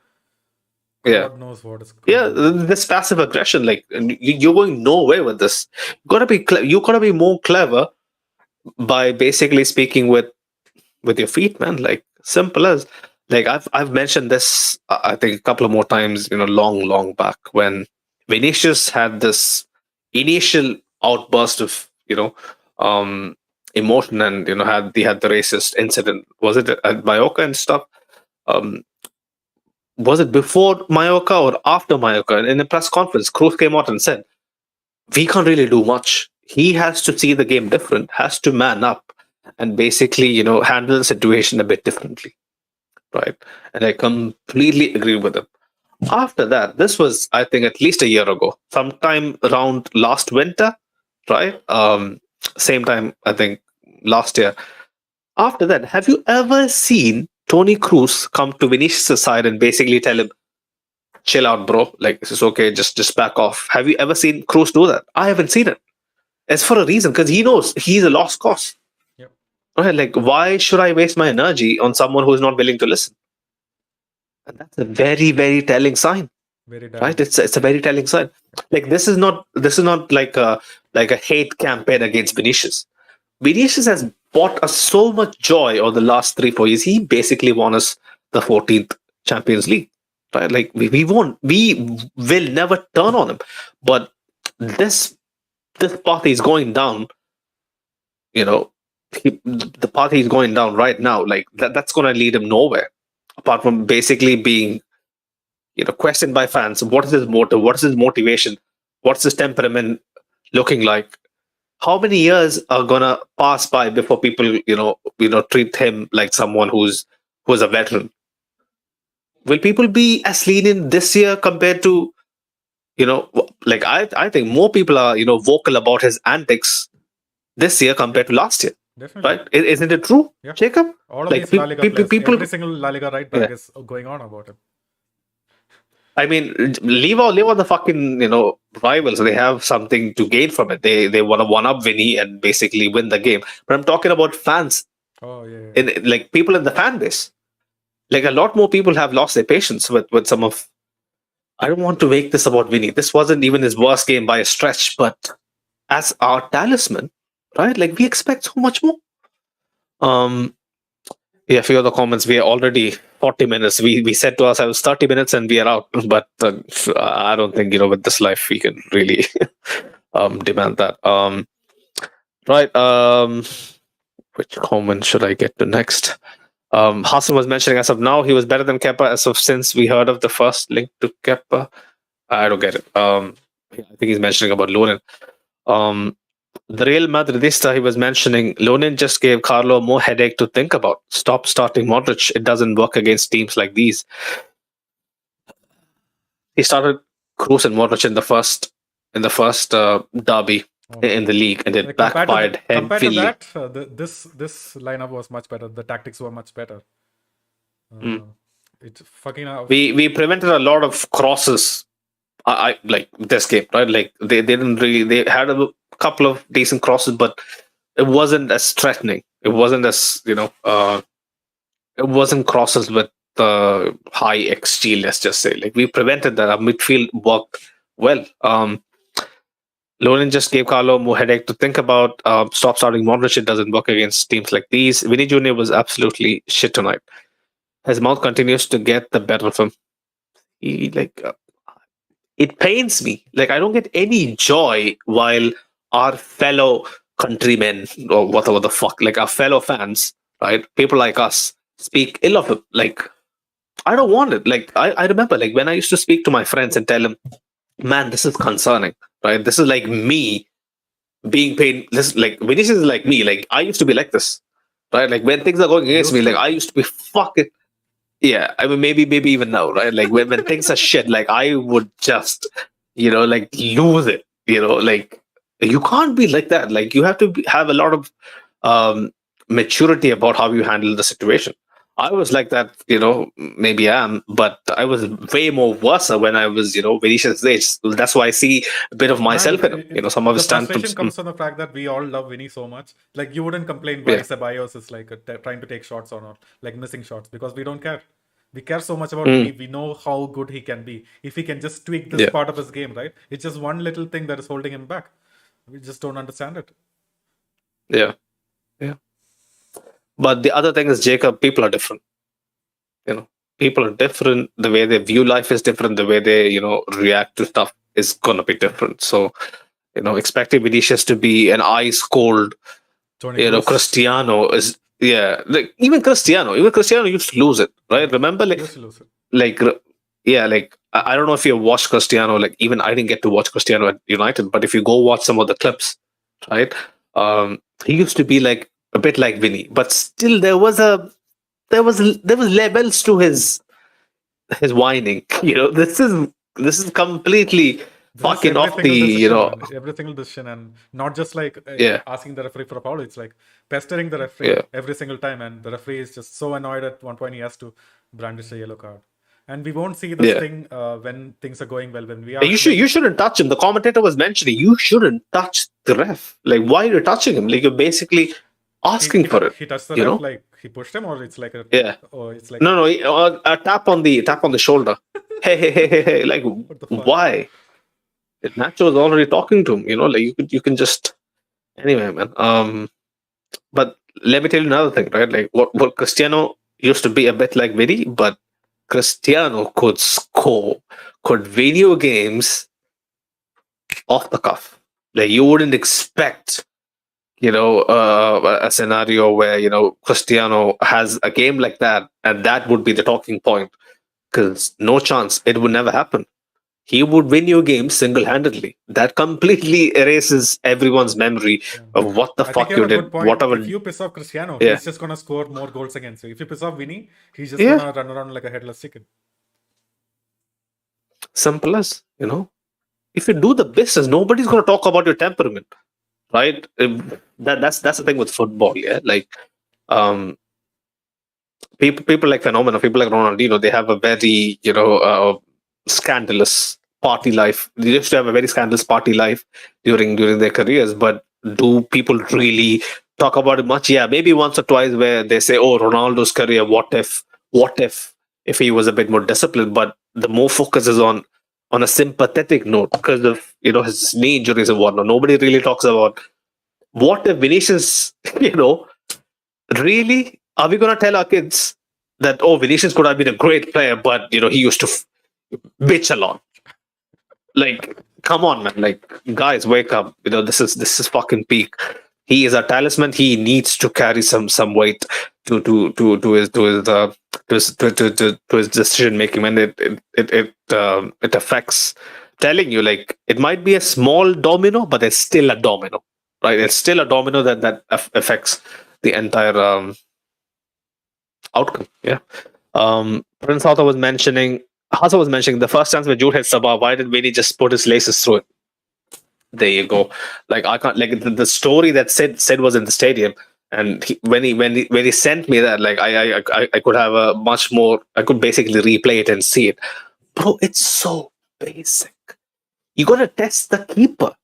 yeah. God knows what is going Yeah, on. this passive aggression, like you're going nowhere with this. You gotta be more clever by basically speaking with your feet, man. Like simple as, like I've mentioned this, I think a couple of more times, long back when Vinicius had this initial outburst of emotion, and he had the racist incident. Was it at Mallorca and stuff? Um, was it before Mallorca or after Mallorca? In a press conference, Cruz came out and said, "We can't really do much. He has to see the game different, has to man up, and basically, handle the situation a bit differently." Right? And I completely agree with him. After that, this was, I think, at least a year ago, sometime around last winter, right? Same time, I think, last year. After that, have you ever seen Tony Cruz come to Vinicius' side and basically tell him, "Chill out, bro. Like, this is okay. Just back off." Have you ever seen Cruz do that? I haven't seen it. It's for a reason, because he knows he's a lost cause. Yep. Right? Like, why should I waste my energy on someone who is not willing to listen? And that's a very, very telling sign. Very Right? damning. It's a very telling sign. Like, this is not like a hate campaign against Vinicius. Vinicius has brought us so much joy over the last 3-4 years. He basically won us the 14th Champions League. Right? Like, we won't, we will never turn on him. But this path is going down. You know, the path he's going down right now, like that's going to lead him nowhere. Apart from basically being, questioned by fans. What is his motive? What is his motivation? What's his temperament looking like? How many years are gonna pass by before people, treat him like someone who's a veteran? Will people be as lenient this year compared to, like I think more people are, vocal about his antics this year compared to last year, Definitely. right? Isn't it true, Yeah. Jacob? All of Like these La Liga players, people, every single La Liga right back yeah. is going on about him. I mean, leave out the fucking rivals. They have something to gain from it. They want to one up Vinny and basically win the game. But I'm talking about fans, Oh yeah. in like people in the fan base. Like, a lot more people have lost their patience with some of. I don't want to make this about Vinny. This wasn't even his worst game by a stretch. But as our talisman, right? Like, we expect so much more. Yeah, a few other comments. We are already 40 minutes. We said to ourselves 30 minutes and we are out. But I don't think, with this life, we can really demand that. Right. Which comment should I get to next? Hassan was mentioning, as of now, he was better than Kepa as of since we heard of the first link to Kepa. I don't get it. I think he's mentioning about Lunin. The Real Madridista he was mentioning, Lunin just gave Carlo more headache to think about. Stop starting Modric. It doesn't work against teams like these. He started Cruz and Modric in the first derby in the league, and it backfired compared to heavily. that, this lineup was much better. The tactics were much better. It's fucking out. We prevented a lot of crosses. I like this game, right? Like, they didn't really. They had a couple of decent crosses, but it wasn't as threatening. It wasn't as it wasn't crosses with high XG. Let's just say, like, we prevented that. Our midfield worked well. Lonin just gave Carlo more headache to think about. Stop starting Modric. It doesn't work against teams like these. Vinny Jr. was absolutely shit tonight. His mouth continues to get the better of him. He it pains me. Like, I don't get any joy while our fellow countrymen, or whatever the fuck, like our fellow fans, right? People like us speak ill of him. Like, I don't want it. Like, I remember, like, when I used to speak to my friends and tell them, "Man, this is concerning, right? This is like me being paid." This, like, Vinicius is like me. Like, I used to be like this, right? Like, when things are going against me, like, I used to be fucking. Yeah, I mean, maybe even now, right? Like, when things are shit, like, I would just, like, lose it. Like, you can't be like that. Like, you have to have a lot of maturity about how you handle the situation. I was like that, maybe I am, but I was way more worse when I was, Vinicius' age. That's why I see a bit of myself in him. Some of his the frustration tantrums. comes from the fact that we all love Vinny so much. Like, you wouldn't complain Yeah. why Ceballos is like trying to take shots or not, like missing shots, because we don't care. We care so much about Vinny. We know how good he can be. If he can just tweak this part of his game, right? It's just one little thing that is holding him back. We just don't understand it. Yeah. But the other thing is, Jacob, people are different. People are different. The way they view life is different. The way they, react to stuff is gonna be different. So, expecting Vinicius to be an ice cold, Tony Kroos. Cristiano is Yeah, like even Cristiano used to lose it, right? Yeah, Remember, he used to lose it. like, yeah, like I don't know if you watched Cristiano. Like even I didn't get to watch Cristiano at United, but if you go watch some of the clips, right? He used to be like a bit like Vinny, but still there was levels to his whining. This is completely This is fucking every off the single decision, man. Every single decision, and not just like yeah, asking the referee for a foul. It's like pestering the referee yeah, every single time, and the referee is just so annoyed at one point he has to brandish a yellow card. And we won't see this yeah. thing when things are going well. When we Yeah, are you like, shouldn't touch him. The commentator was mentioning you shouldn't touch the ref. Like, why are you touching him? Like, you're basically asking for it. he touched the You ref, know? like he pushed him, or it's like a, Yeah. or it's like No, no. A tap on the shoulder. Hey, hey, hey, hey, hey. Like, what the fuck? why? Nacho was already talking to him. Like you can just anyway, man. But let me tell you another thing, right? Like, what Cristiano used to be a bit like Vidi, but Cristiano could score, could video games off the cuff. Like you wouldn't expect a scenario where Cristiano has a game like that, and that would be the talking point. Because no chance, it would never happen. He would win your game single-handedly. That completely erases everyone's memory Yeah. of what the I think fuck you you have a good did, point. whatever. If you piss off Cristiano, Yeah, he's just gonna score more goals against you. If you piss off Vinny, he's just yeah, gonna run around like a headless chicken. simple as. If you do the business, nobody's gonna talk about your temperament, right? That's the thing with football, yeah. Like, um, people like Phenomena, people like Ronaldinho, they have a very scandalous party life. They used to have a very scandalous party life during their careers. But do people really talk about it much? Yeah, maybe once or twice where they say, "Oh, Ronaldo's career. What if he was a bit more disciplined?" But the more focus is on a sympathetic note because of his knee injuries and whatnot. Nobody really talks about what if Vinicius, you know, really? Are we going to tell our kids that, oh, Vinicius could have been a great player, but, he used to bitch a lot? Like, come on, man. Like, guys, wake up. This is fucking peak. He is a talisman. He needs to carry some weight to his decision making, and it affects. Telling you, like, it might be a small domino, but it's still a domino, right? It's still a domino that affects the entire outcome. Yeah. Prince Arthur was mentioning the first chance where Jude hit Sabah. Why did Vinny just put his laces through it? There you go. Like I can't like the story that said was in the stadium, and when he sent me that, like I could have a much more. I could basically replay it and see it, bro. It's so basic. You gotta test the keeper.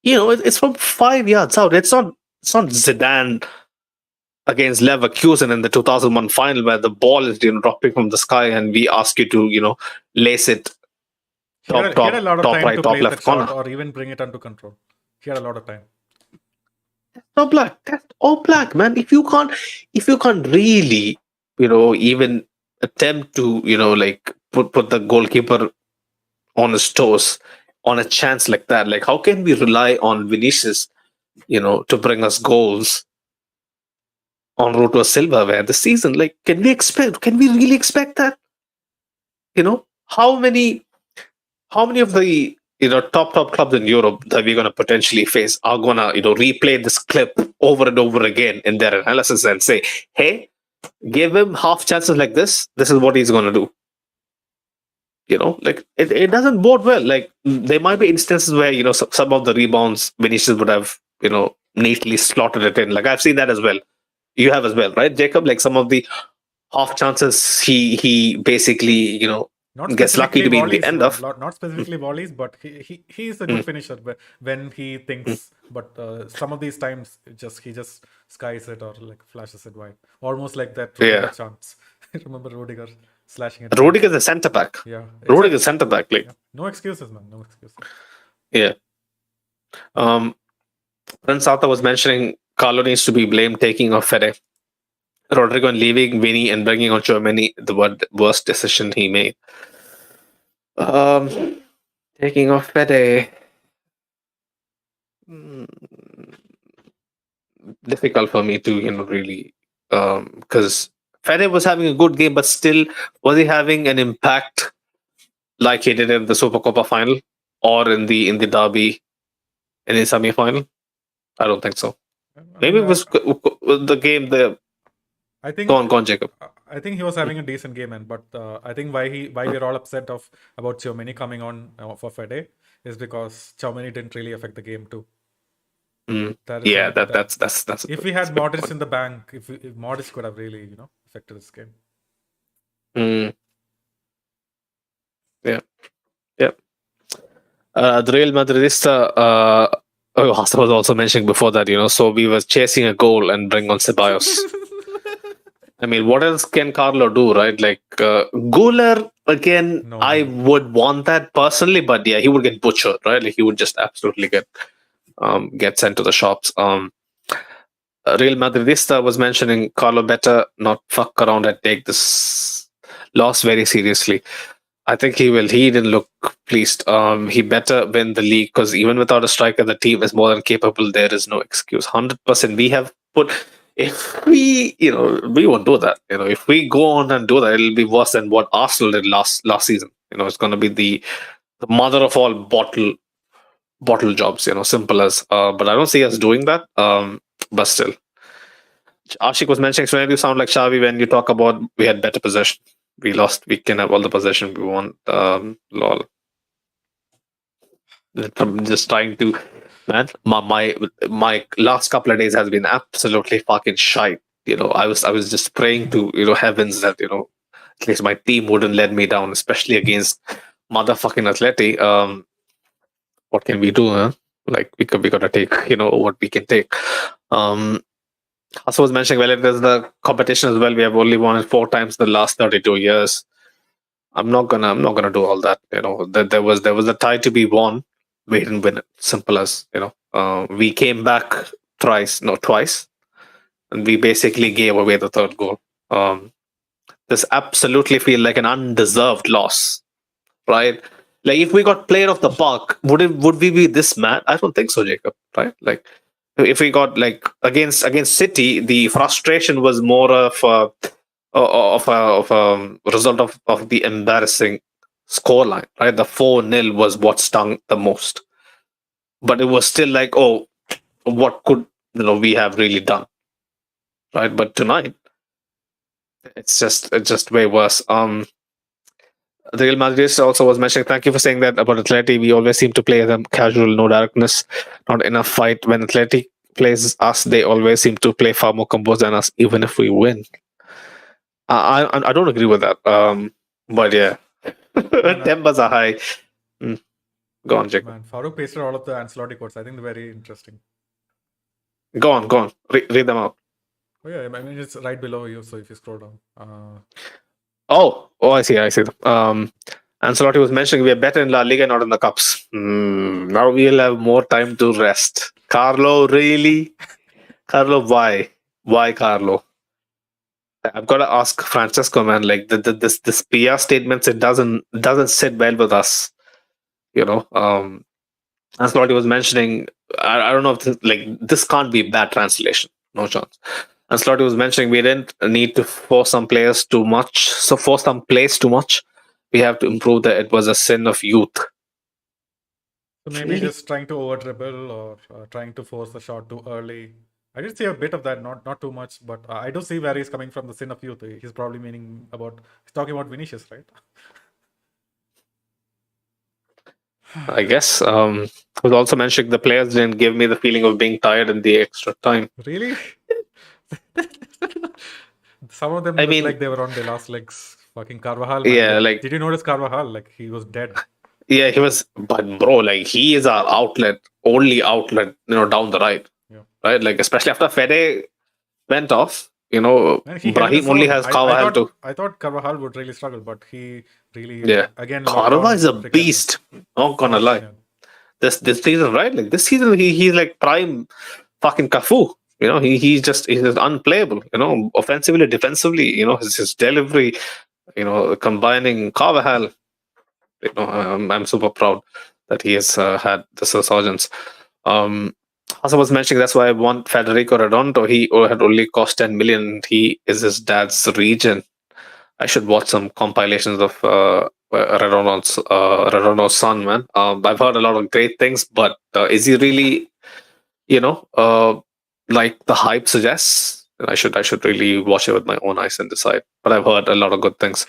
It's from 5 yards out. It's not Zidane against Leverkusen in the 2001 final where the ball is dropping from the sky and we ask you to lace it top He had a top lot of top time right to top place left that shot corner. or even bring it under control. He had a lot of time. No black. That's all black, man. If you can't really even attempt to like put the goalkeeper on his toes on a chance like that, like how can we rely on Vinicius to bring us goals on route to a silverware this season? Like, can we really expect that? How many of the top clubs in Europe that we're going to potentially face are going to replay this clip over and over again in their analysis and say, hey, give him half chances like this is what he's going to do. Like it doesn't bode well. Like there might be instances where some of the rebounds Vinicius would have neatly slotted it in. Like I've seen that as well. You have as well, right, Jacob? Like some of the half chances he basically Not gets lucky specifically to be in the volleys, end of. not specifically volleys, but he is a good Mm, finisher when he mm. thinks. But some of these times, he just skies it or like flashes it wide, almost like that Rudiger Yeah. chance. Remember Rudiger slashing it wide? Rudiger is a centre back. Yeah, Rudiger exactly. is centre back. Like, Yeah, no excuses, man. No excuses. yeah. Um, Prince Arthur was mentioning Carlo needs to be blamed taking off Fede. Rodrigo and leaving Vinny and bringing on Germany, the worst decision he made. Um, Taking off Fede. Mm, difficult for me to really, because Fede was having a good game, but still, was he having an impact like he did in the Super Copa final or in the derby in the semi final? I don't think so. I Maybe mean, it was the game. The I think go on, Jacob. I think he was having a decent game, and but I think why we're all upset of about Xiaomini coming on for Fede is because Xiaomini didn't really affect the game too. Mm. That is Yeah, a that that that's if we had a big Modric point. in the bank, if Modric could have really affected this game. Mm. Yeah, yeah. The Real Madridista. Hasta was also mentioning before that, so we were chasing a goal and bring on Ceballos. I mean, what else can Carlo do, right? Like, Guler, again, I No, would want that personally, but yeah, he would get butchered, right? Like, he would just absolutely get sent to the shops. Real Madridista was mentioning Carlo better not fuck around and take this loss very seriously. I think he will. He didn't look pleased. He better win the league because even without a striker, the team is more than capable. There is no excuse. 100%. We have put. If we, we won't do that. If we go on and do that, it'll be worse than what Arsenal did last season. It's going to be the mother of all bottle jobs. Simple as. But I don't see us doing that. But still, Ashik was mentioning, so you sound like Xavi when you talk about we had better possession. We lost. We can have all the possession we want. Lol. I'm just trying to, man. My last couple of days has been absolutely fucking shite. I was just praying to heavens that at least my team wouldn't let me down, especially against motherfucking Atleti. What can we do? Huh? Like we gotta take what we can take. Um, Also was mentioning, well, if there's the competition as well, we have only won it 4 times in the last 32 years. I'm not gonna do all that. There was a tie to be won. We didn't win it. Simple as we came back thrice, no twice, and we basically gave away the third goal. Um, this absolutely feel like an undeserved loss, right? Like if we got player of the park, would we be this mad? I don't think so, Jacob. Right? Like if we got like against City, the frustration was more of a result of the embarrassing scoreline, right? The 4-0 was what stung the most, but it was still like, oh, what could we have really done, right? But tonight, it's just way worse. The Real Madrid also was mentioning. Thank you for saying that about Atleti. We always seem to play them casual, no directness, not enough fight. When Atleti plays us, they always seem to play far more composed than us, even if we win. I don't agree with that. But yeah, man, tempers are high. Mm. Go on, Jacob. man. Farouk pasted all of the Ancelotti quotes. I think they're very interesting. Go on, go on. Read them out. Oh yeah, I mean it's right below you. So if you scroll down, Oh, I see, I see. Ancelotti was mentioning we are better in La Liga, not in the cups. Now we'll have more time to rest. Carlo, really? Carlo, why? Why, Carlo? I've got to ask Francesco, man. Like this PR statements, it doesn't sit well with us. Ancelotti was mentioning. I don't know if this can't be bad translation. No chance. Ancelotti was mentioning we didn't need to force some players too much. So force some plays too much. We have to improve that. It was a sin of youth. so maybe Really? just trying to over dribble or trying to force the shot too early. I did see a bit of that, not too much, but I do see where he's coming from. The sin of youth. He's probably he's talking about Vinicius, right? I guess. Was also mentioning the players didn't give me the feeling of being tired in the extra time. Really? Some of them I looked mean, like they were on their last legs. Fucking Carvajal, man. yeah, like Did you notice Carvajal? Like he was dead. yeah, he was, but bro, like he is our only outlet, down the right, Yeah. right? Like especially after Fede went off, Man, he held Brahim his only own. has Carvajal too. I thought Carvajal would really struggle, but he really Yeah, again locked Carva down is a Riquelme. beast. Not gonna Fast, lie. yeah. This season, right? Like this season, he's like prime fucking Cafu. He's just unplayable. Offensively, defensively. His delivery. Combining Carvajal. I'm super proud that he has had this resurgence. Um, as I was mentioning, that's why I want Federico Redondo. He had only cost 10 million. He is his dad's region. I should watch some compilations of Redondo's son, man. I've heard a lot of great things, but is he really, you know, like the hype suggests? I should really watch it with my own eyes and decide. But I've heard a lot of good things.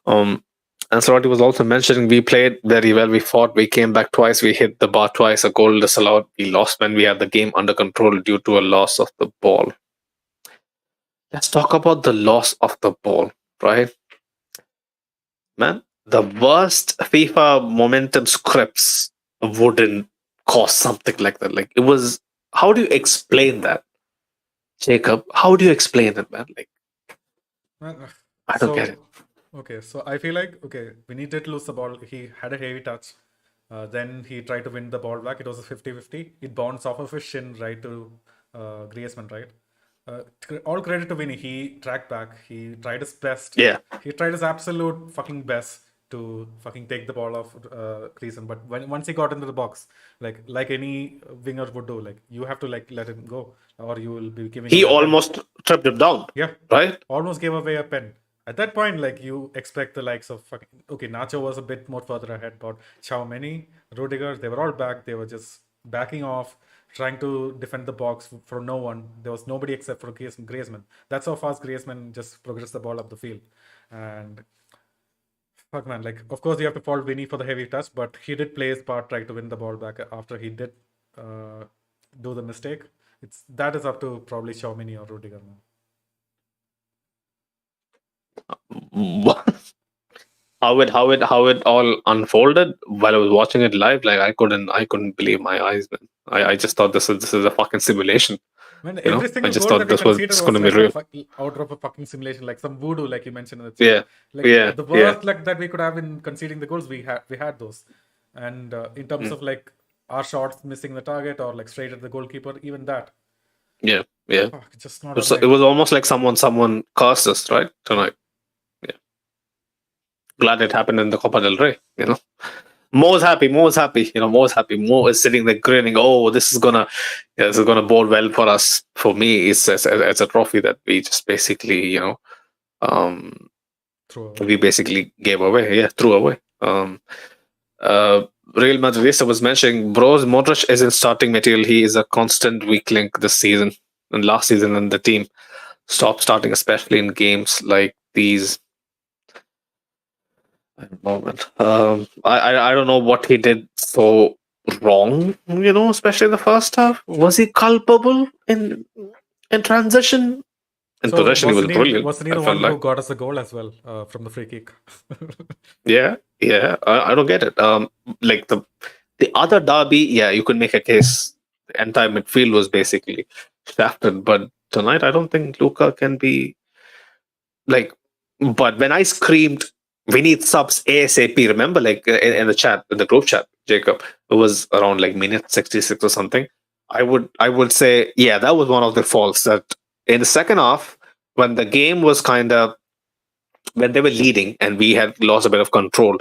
Um, Ancelotti was also mentioning we played very well. We fought. We came back twice. We hit the bar twice. A goal disallowed. We lost when we had the game under control due to a loss of the ball. Let's talk about the loss of the ball, right? Man, the worst FIFA momentum scripts wouldn't cause something like that. Like it was. How do you explain that, Jacob? How do you explain it, man? Like Man, I don't get it. okay, so I feel like, okay, Vinny did lose the ball. He had a heavy touch. Then he tried to win the ball back. It was a 50-50. It bounced off of his shin right to Griezmann, right? All credit to Vinny. He tracked back. He tried his best. Yeah, He tried his absolute fucking best to fucking take the ball off Griezmann. But once he got into the box, like any winger would do, like you have to like let him go, or you will be giving he away a pen. almost tripped him down. Yeah, Right? almost gave away a pen. At that point, like you expect the likes of fucking okay, Nacho was a bit more further ahead, but Xiaomeni, Rudiger, they were all back. They were just backing off, trying to defend the box for no one. There was nobody except for Griezmann. That's how fast Griezmann just progressed the ball up the field. And fuck man, like of course you have to fault Vinny for the heavy touch, but he did play his part, trying to win the ball back after he did uh, do the mistake. That is up to probably Xiaomeni or Rudiger now. How it all unfolded while I was watching it live, like I couldn't believe my eyes, man. I just thought this is a fucking simulation. Man, You know, every I single just goal thought that we this was conceded going was to be like a real. out of a fucking simulation, like some voodoo, like you mentioned in the chat. Yeah, Like yeah, the yeah, worst luck that we could have in conceding the goals, we had those. And in terms mm, of like our shots missing the target or like straight at the goalkeeper, even that, yeah, yeah. fuck, just not It like was almost like someone cursed us right tonight. Yeah, glad it happened in the Copa del Rey. You know, Mo's happy. Mo's happy. You know, Mo's happy. Mo is sitting there grinning. Oh, this is gonna bode well for us. For me, it's a trophy that we just basically, um, throw away. we basically gave away. Yeah, threw away. Uh, Real Madridista was mentioning, bros, Modric isn't starting material. He is a constant weak link this season and last season, and the team stopped starting, especially in games like these. At the moment, I don't know what he did so wrong. Especially in the first half. Was he culpable in transition? In So possession, he was brilliant. wasn't he I the felt one like, who got us the goal as well from the free kick? yeah, yeah. I don't get it. Like the other derby, yeah, you could make a case. The entire midfield was basically shafted, but tonight I don't think Luca can be like. But when I screamed, "We need subs ASAP," remember, like in the chat, in the group chat, Jacob, it was around like minute 66 or something. I would say, yeah, that was one of the faults. That in the second half, when the game was kind of when they were leading and we had lost a bit of control,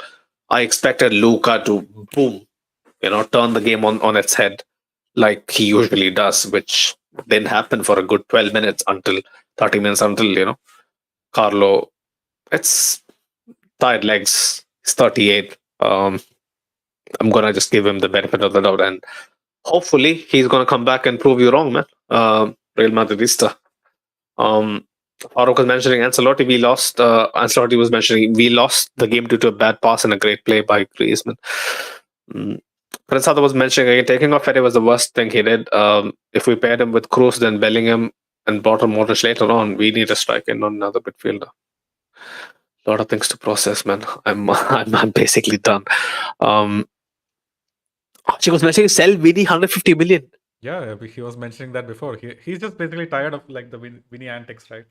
I expected Luca to boom, turn the game on its head like he usually does, which didn't happen for a good 12 minutes until 30 minutes until, Carlo, it's tired legs. He's 38. I'm going to just give him the benefit of the doubt. And hopefully he's going to come back and prove you wrong, man. Real Madridista. Farouk was mentioning Ancelotti. Ancelotti was mentioning we lost the game due to a bad pass and a great play by Griezmann. Mm. Prensado was mentioning again, taking off Fede was the worst thing he did. If we paired him with Cruz, then Bellingham and brought on Modric later on, we need a striker, not another midfielder. A lot of things to process, man. I'm basically done. She was mentioning sell Vini 150 million. Yeah, he was mentioning that before. He's just basically tired of like the Vinny antics, right?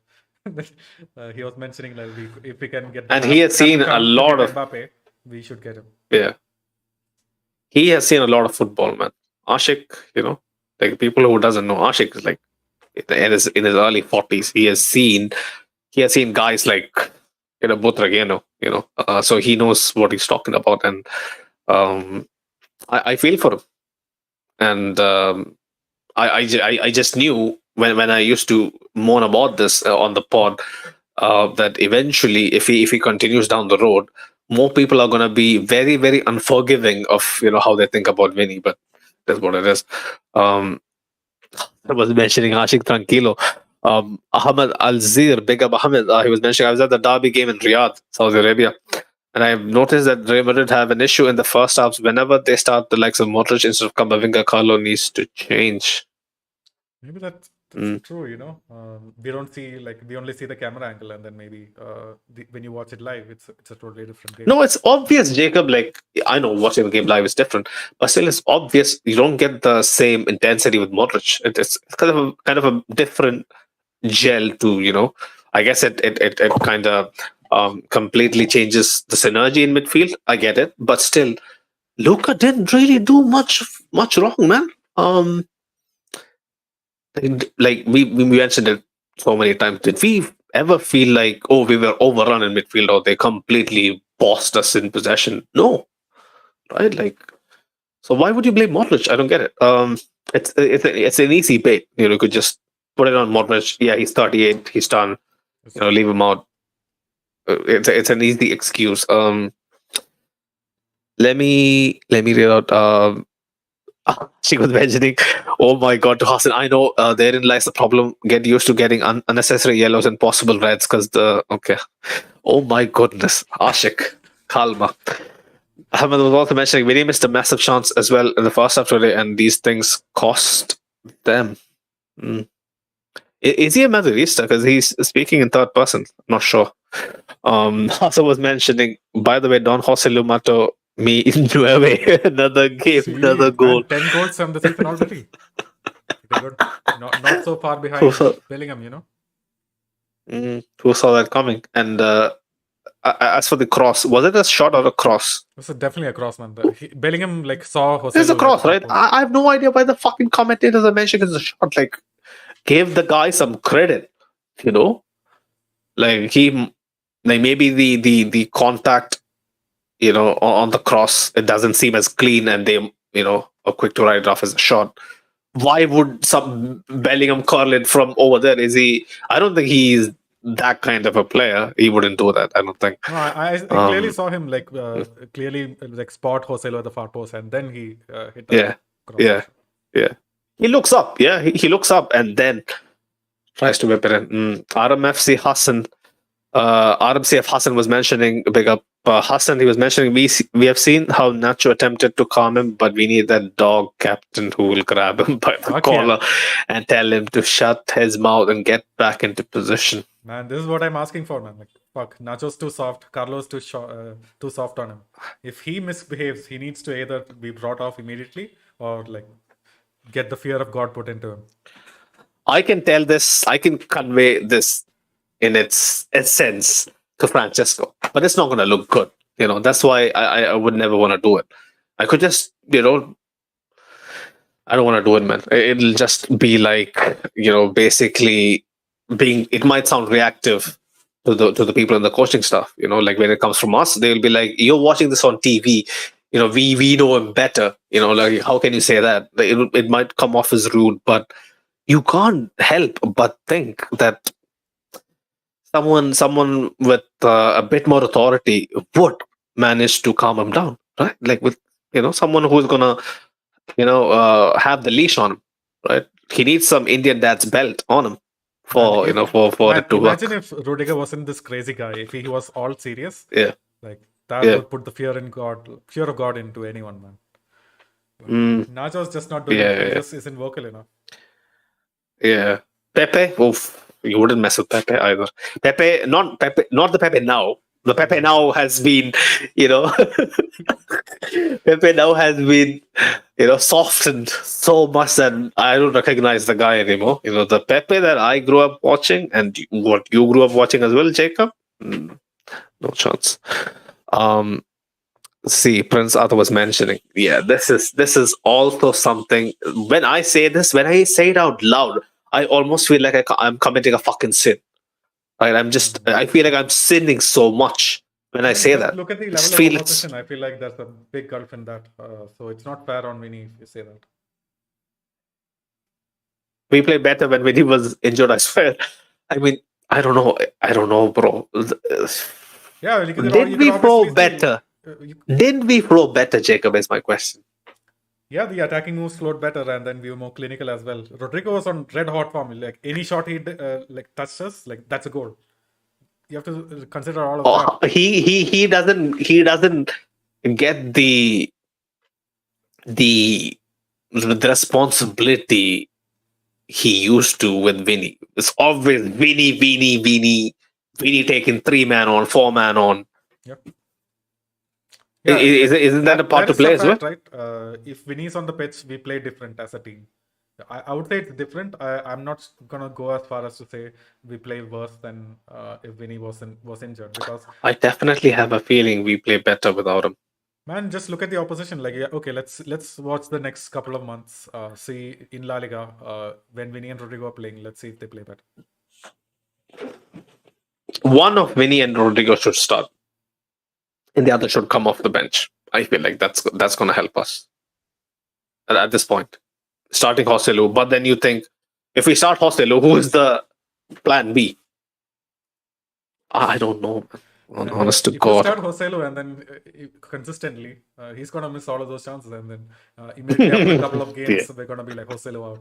He was mentioning like if we can get the And he had seen a come to lot get of Mbappe, we should get him. yeah. He has seen a lot of football, man. Ashik, like people who doesn't know, Ashik is like in his early 40s. He has seen guys like Butragueno, so he knows what he's talking about, and I feel for him. And I just knew when I used to moan about this on the pod, that eventually, if he continues down the road, more people are going to be very, very unforgiving of how they think about Vinny. But that's what it is. Um, I was mentioning Ashik Tranquilo. Ahmed Al Zir, big up Ahmed. He was mentioning I was at the Derby game in Riyadh, Saudi Arabia, and I've noticed that Real Madrid have an issue in the first halves. Whenever they start the likes of Modric instead of Camavinga, Carlo needs to change. Maybe that's Mm. true, we don't see, we only see the camera angle, and then maybe when you watch it live, it's a totally different game. No, it's obvious, Jacob. Like, I know watching the game live is different, but still, it's obvious you don't get the same intensity with Modric. It's kind of a different gel to I guess it kind of completely changes the synergy in midfield. I get it, but still, Luka didn't really do much wrong, man. Like we mentioned it so many times. Did we ever feel like, oh, we were overrun in midfield or they completely bossed us in possession? No, right? Like, so why would you blame Modric? I don't get it. It's an easy bait. You could just put it on Modric. Yeah, he's 38. He's done. Leave him out. It's an easy excuse. Let me read out. She was mentioning, oh my god, to Hassan. I know therein lies the problem. Get used to getting unnecessary yellows and possible reds because okay. Oh my goodness, Ashik, Kalma. Ahmed was also mentioning Vinny missed a massive chance as well in the first half today, and these things cost them. Mm. Is he a Madridista? Because he's speaking in third person. Not sure. Also was mentioning, by the way, Don Jose Lumato, me nueve, another game, another goal. 10 goals from the season already. Pretty good. Not so far behind Bellingham, Who saw that coming? And as for the cross, was it a shot or a cross? It was definitely a cross, man. Bellingham saw Jose. It's a cross, right? I have no idea why the fucking commentators are mentioning it's a shot. Like, give the guy some credit, like maybe the contact on the cross, it doesn't seem as clean, and they are quick to write it off as a shot. Why would some Bellingham curl it from over there? Is he? I don't think he's that kind of a player. He wouldn't do that, I don't think. No, I clearly saw him clearly spot Jose at the far post, and then he hit the cross. Yeah. He looks up. Yeah, he looks up and then tries to whip it in. RMFC Hassan. RMCF Hassan was mentioning, big up Hassan. He was mentioning we have seen how Nacho attempted to calm him, but we need that dog captain who will grab him by the collar and tell him to shut his mouth and get back into position. Man, this is what I'm asking for, man. Like, fuck, Nacho's too soft, Carlos too soft on him. If he misbehaves, he needs to either be brought off immediately or get the fear of God put into him. I can convey this in its essence to Francesco, but it's not going to look good. That's why I would never want to do it. I could just, I don't want to do it, man. It'll just be like, basically it might sound reactive to the people in the coaching staff. Like when it comes from us, they'll be like, you're watching this on TV. We know him better. Like, how can you say that? It might come off as rude, but you can't help but think that someone with a bit more authority would manage to calm him down, right? Like with someone who's gonna have the leash on him, right? He needs some Indian dad's belt on him for it to work. Imagine if Rudiger wasn't this crazy guy. If he was all serious, that would put the fear of God into anyone, man. Nacho's just not doing it. He just isn't vocal enough. Yeah, Pepe. Oof. You wouldn't mess with Pepe either. Not the Pepe now. The Pepe now has been, Pepe now has been, softened so much that I don't recognize the guy anymore. The Pepe that I grew up watching and what you grew up watching as well, Jacob. No chance. See, Prince Arthur was mentioning. Yeah, this is also something. When I say it out loud, I almost feel like I'm committing a fucking sin. Right? I feel like I'm sinning so much when I say that. Look at the level of opposition. I feel like there's a big gulf in that. So it's not fair on Vinny if you say that. We played better when Vinny was injured, I swear. I mean, I don't know, bro. Yeah, Did you could we flow obviously see. better? Did we flow better, Jacob, is my question. Yeah, the attacking moves flowed better, and then we were more clinical as well. Rodrigo was on red hot form. Like any shot he like touched us, like that's a goal. You have to consider all of that. Oh, he doesn't get the the responsibility he used to with Vinny. It's always Vinny taking 3 man on, 4 man on. Yep. Yeah, Isn't that a part that to is a play as well? fact, right? If Vinny's on the pitch, we play different as a team. I would say it's different. I'm not gonna go as far as to say we play worse than if Vinny was injured, because I definitely have a feeling we play better without him. man, just look at the opposition. Like, yeah, okay, let's watch the next couple of months. See in La Liga when Vinny and Rodrigo are playing. Let's see if they play better. One of Vinny and Rodrigo should start, and the other should come off the bench. I feel like that's going to help us at this point. Starting Joselu, but then you think if we start Joselu, who is the plan B? I don't know. Honest to If you God. start Joselu and then consistently, he's gonna miss all of those chances, and then immediately after a couple of games, we're gonna be like Joselu out.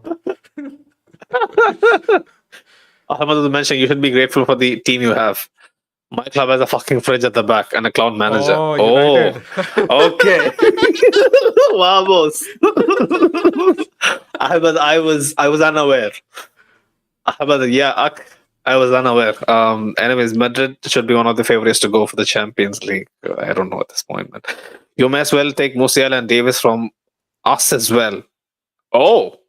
Ahmad was mentioning you should be grateful for the team you have. My club has a fucking fridge at the back and a cloud manager. Oh, United. Okay. Vamos. I was unaware. Ahmad, yeah, I was unaware. Anyways, Madrid should be one of the favorites to go for the Champions League. I don't know at this point, but you may as well take Musiala and Davis from us as well. Oh.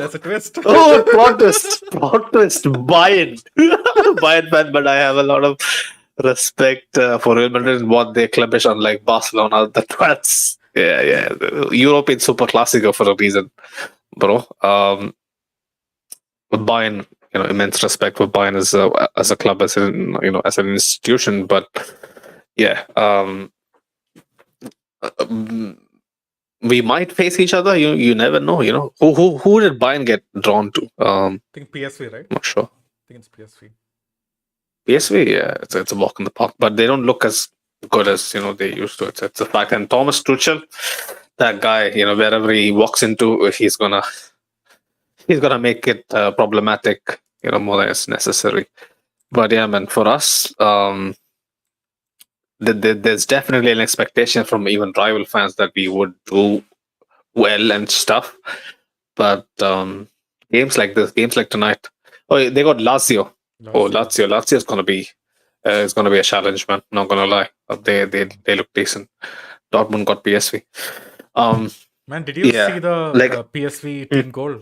That's a twist. Oh, plot twist. Bayern. Bayern fan, but I have a lot of respect for Real Madrid and what they clubbish, unlike Barcelona. The twats. Yeah. European Super Classico for a reason, bro. With Bayern, immense respect for Bayern as a club, as an institution. But yeah, we might face each other. You never know. Who did Bayern get drawn to? I think PSV, right? Not sure. I think it's PSV. PSV, yeah, it's a walk in the park, but they don't look as good as they used to. It's a fact. And Thomas Tuchel, that guy, wherever he walks into, he's gonna make it problematic, more than it's necessary. But yeah, man, for us, there's definitely an expectation from even rival fans that we would do well and stuff. But games like this, games like tonight, they got Lazio. Lazio is gonna be a challenge, man. Not gonna lie, they look decent. Dortmund got PSV. Man, did you see the PSV team goal?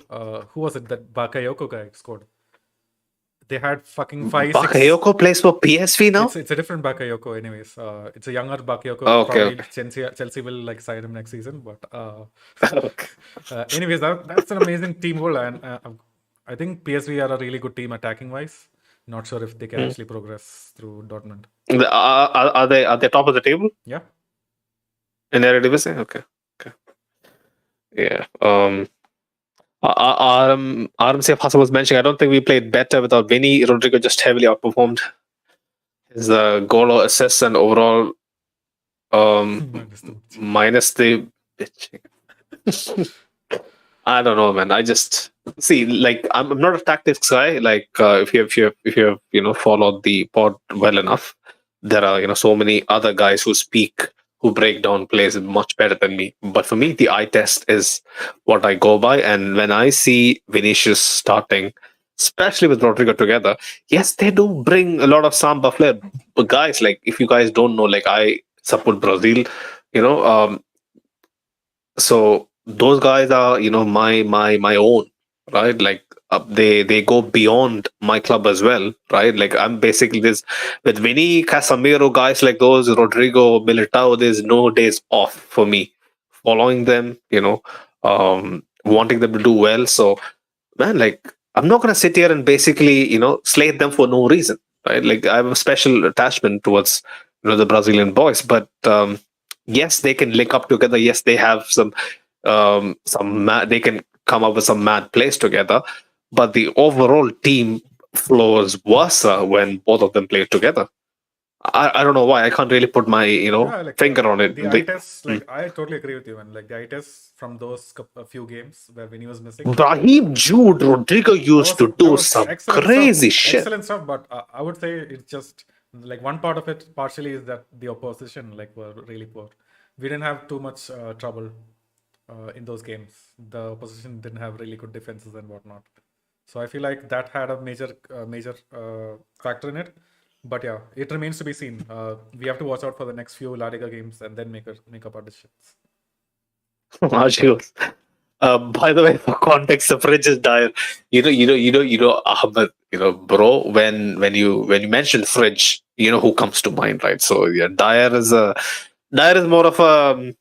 Who was it that Bakayoko guy scored? They had fucking 5-6. Bakayoko plays for PSV now. It's a different Bakayoko, anyways. It's a younger Bakayoko. Okay. Chelsea will sign him next season, but anyways, that's an amazing team goal, and I think PSV are a really good team attacking wise. Not sure if they can actually progress through Dortmund. Are they top of the table? Yeah. In Eredivisie? Okay. Yeah. RMC Hassan was mentioning, I don't think we played better without Vinny. Rodrigo just heavily outperformed his goal or assists and overall minus the bitching. I don't know, man. I just see, like, I'm not a tactics guy. Like, if you have followed the pod well enough, there are so many other guys who break down plays much better than me. But for me, the eye test is what I go by. And when I see Vinicius starting, especially with Rodrigo together, yes, they do bring a lot of samba flair. But guys, like, if you guys don't know, like, I support Brazil, so those guys are my own, right? Like, they go beyond my club as well, right? Like, I'm basically this with Vinny, Casemiro, guys like those, Rodrigo, Militao. There's no days off for me following them, wanting them to do well. So, man, like, I'm not gonna sit here and basically slate them for no reason, right? Like, I have a special attachment towards the Brazilian boys, but yes, they can link up together. Yes, they have some they can come up with some mad plays together, but the overall team flow is worse when both of them play together. I don't know why. I can't really put my Yeah, like finger on it. the eye test, like I totally agree with you, man. Like the eye test from those a few games where Vinny was missing, Brahim Jude Rodrigo used to that do was some excellent crazy stuff, shit. excellent stuff. But I would say it's just like one part of it partially is that the opposition like were really poor. We didn't have too much trouble in those games. The opposition didn't have really good defenses and whatnot. So I feel like that had a major factor in it. But yeah, it remains to be seen. We have to watch out for the next few La Liga games and then make up our decisions. Ajus. By the way, for context, the fridge is dire. Ahmed. Bro. When you mention fridge, you know who comes to mind, right? So yeah, dire is more of a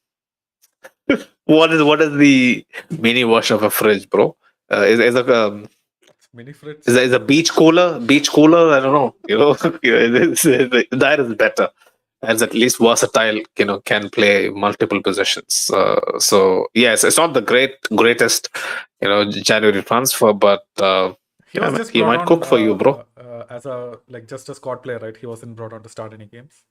what is the mini version of a fridge, bro? Is like a Mini fridge. is a beach cooler? Beach cooler? I don't know. That is better. And it's at least versatile. Can play multiple positions. So yes, it's not the greatest. January transfer, but He was man, just he brought might on cook for you, bro. as a like just a squad player, right? He wasn't brought on to start any games.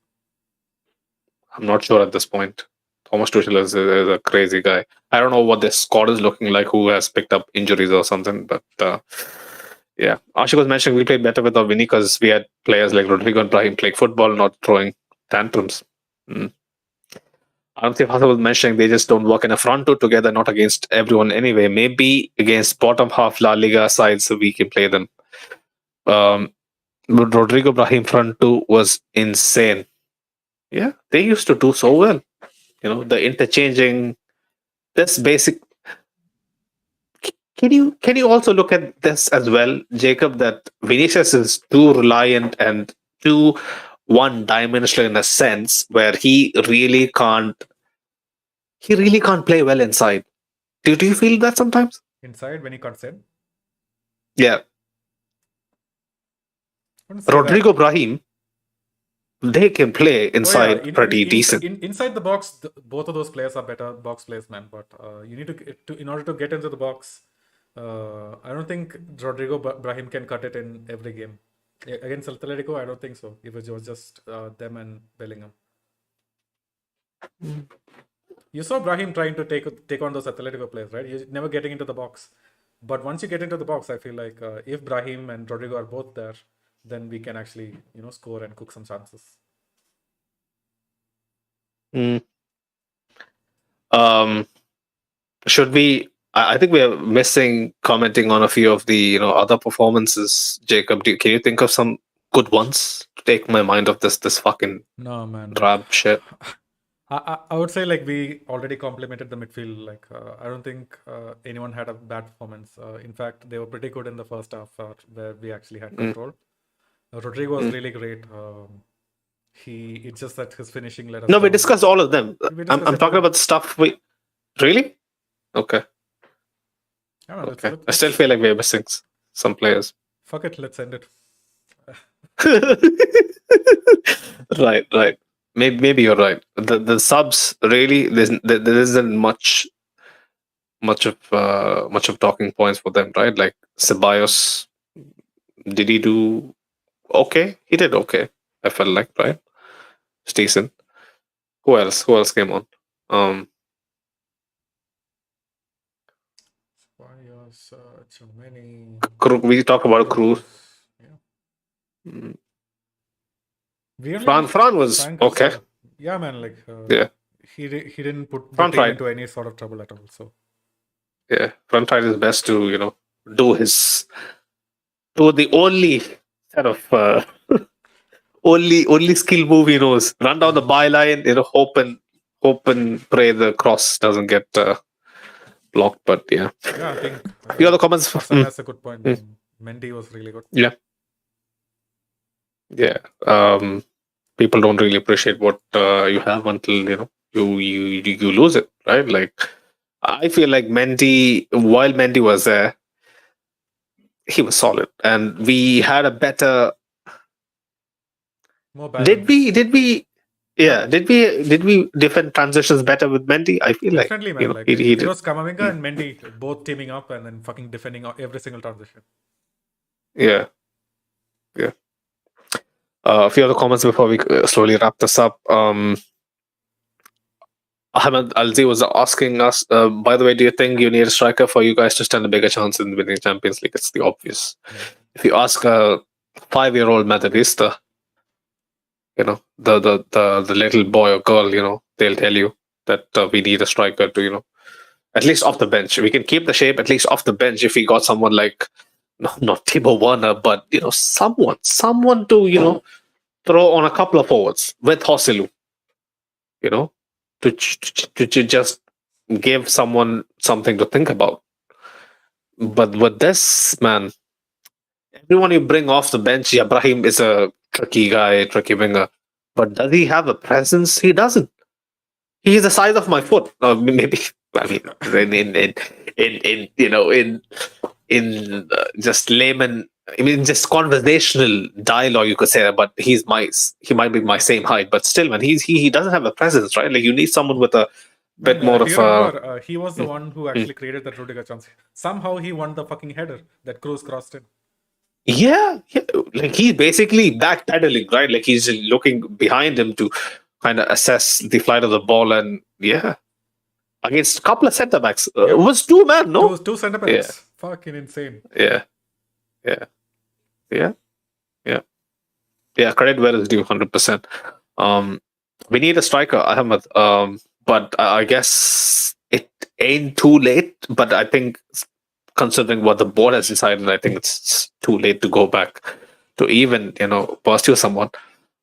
I'm not sure at this point. Thomas Tuchel is a crazy guy. I don't know what this squad is looking like. Who has picked up injuries or something? But yeah, Ashik was mentioning we played better without Vinny because we had players like Rodrigo and Brahim playing football, not throwing tantrums. I don't think Hassan was mentioning they just don't work in a front two together, not against everyone anyway. Maybe against bottom half La Liga sides, so we can play them. But Rodrigo Brahim front two was insane. Yeah, they used to do so well. The interchanging, this basic. Can you also look at this as well, Jacob? That Vinicius is too reliant and too one-dimensional in a sense where he really can't play well inside. Do you feel that sometimes? Inside when he cuts in. Yeah. Rodrigo Brahim, they can play inside pretty decent. Inside the box, both of those players are better box players, man. But you need to in order to get into the box, I don't think Rodrigo Brahim can cut it in every game. Against Atletico, I don't think so. It was just them and Bellingham. You saw Brahim trying to take on those Atletico players, right? You're never getting into the box. But once you get into the box, I feel like if Brahim and Rodrigo are both there, then we can actually, score and cook some chances. Should we? I think we are missing commenting on a few of the other performances. Jacob, can you think of some good ones to take my mind off this fucking no man drab shit? I would say like we already complimented the midfield. Like I don't think anyone had a bad performance. In fact, they were pretty good in the first half where we actually had control. Rodrigo was really great. It's just that his finishing let us No, down. we discussed all of them. I'm talking about the stuff we really. Okay. Okay. I still feel like we're missing some players. Fuck it, let's end it. Right. Maybe you're right. The subs really there isn't much of talking points for them, right? Like Ceballos, did he do okay? He did okay. I felt like, right? It's decent. Who else? Who else came on? We talk about Cruz. Fran was okay. Yeah, man. Like yeah, he didn't put the team into any sort of trouble at all. So yeah, Fran tried his best to do the only kind of only skill move he knows. Run down the byline, hope and pray the cross doesn't get blocked. But yeah, I think the other comments. That's a good point. Mendy was really good. Yeah. People don't really appreciate what you have until you lose it, right? Like I feel like Mendy, while Mendy was there, he was solid, and we had a better. More balance. Did we? Yeah, did we defend transitions better with Mendy? I feel like Definitely, man. Like he it did. was Kamavinga and Mendy both teaming up and then fucking defending every single transition. Yeah, yeah. A few other comments before we slowly wrap this up. Ahmed Alzi was asking us, by the way, do you think you need a striker for you guys to stand a bigger chance in winning Champions League? It's the obvious. Yeah. If you ask a 5-year-old Madridista, the little boy or girl, they'll tell you that we need a striker to, at least off the bench. We can keep the shape at least off the bench if we got someone like, no, not Timo Werner, but someone to throw on a couple of forwards with Hosselu, you know, to just give someone something to think about. But with this man, everyone you bring off the bench, Ibrahim is a tricky guy, tricky winger. But does he have a presence? He doesn't. He's the size of my foot. Maybe I mean in just layman. I mean, just conversational dialogue, you could say that. But he might be my same height, but still, man, he doesn't have a presence, right? Like you need someone with a bit Man, more do of you a. remember he was the one who actually created that Rudiger chance? Somehow he won the fucking header that Kroos crossed in. Yeah, like he's basically backpedaling, right? Like he's just looking behind him to kind of assess the flight of the ball, and against a couple of centre backs, it was two man, no, Two centre backs, fucking insane. yeah. Credit where it's due, 100%. We need a striker, Ahmed. But I guess it ain't too late. But I think, considering what the board has decided, I think it's too late to go back to even pursue someone.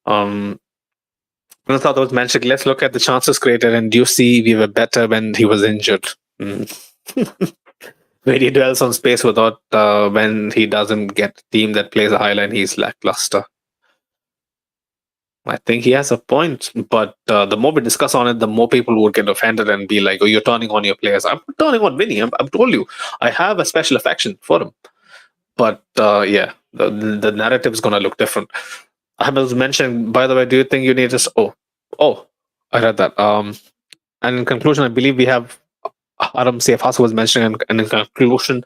I thought I was mentioning, let's look at the chances created, and do you see we were better when he was injured? When he dwells on space without when he doesn't get a team that plays a high line, he's lackluster. I think he has a point, but the more we discuss on it, the more people would get offended and be like, "Oh, you're turning on your players." I'm not turning on Vinny. I've told you, I have a special affection for him. But the narrative is going to look different. I was mentioning, by the way, do you think you need this? Oh, I read that. And in conclusion, I believe we have. Aram Sefas was mentioning, and in conclusion,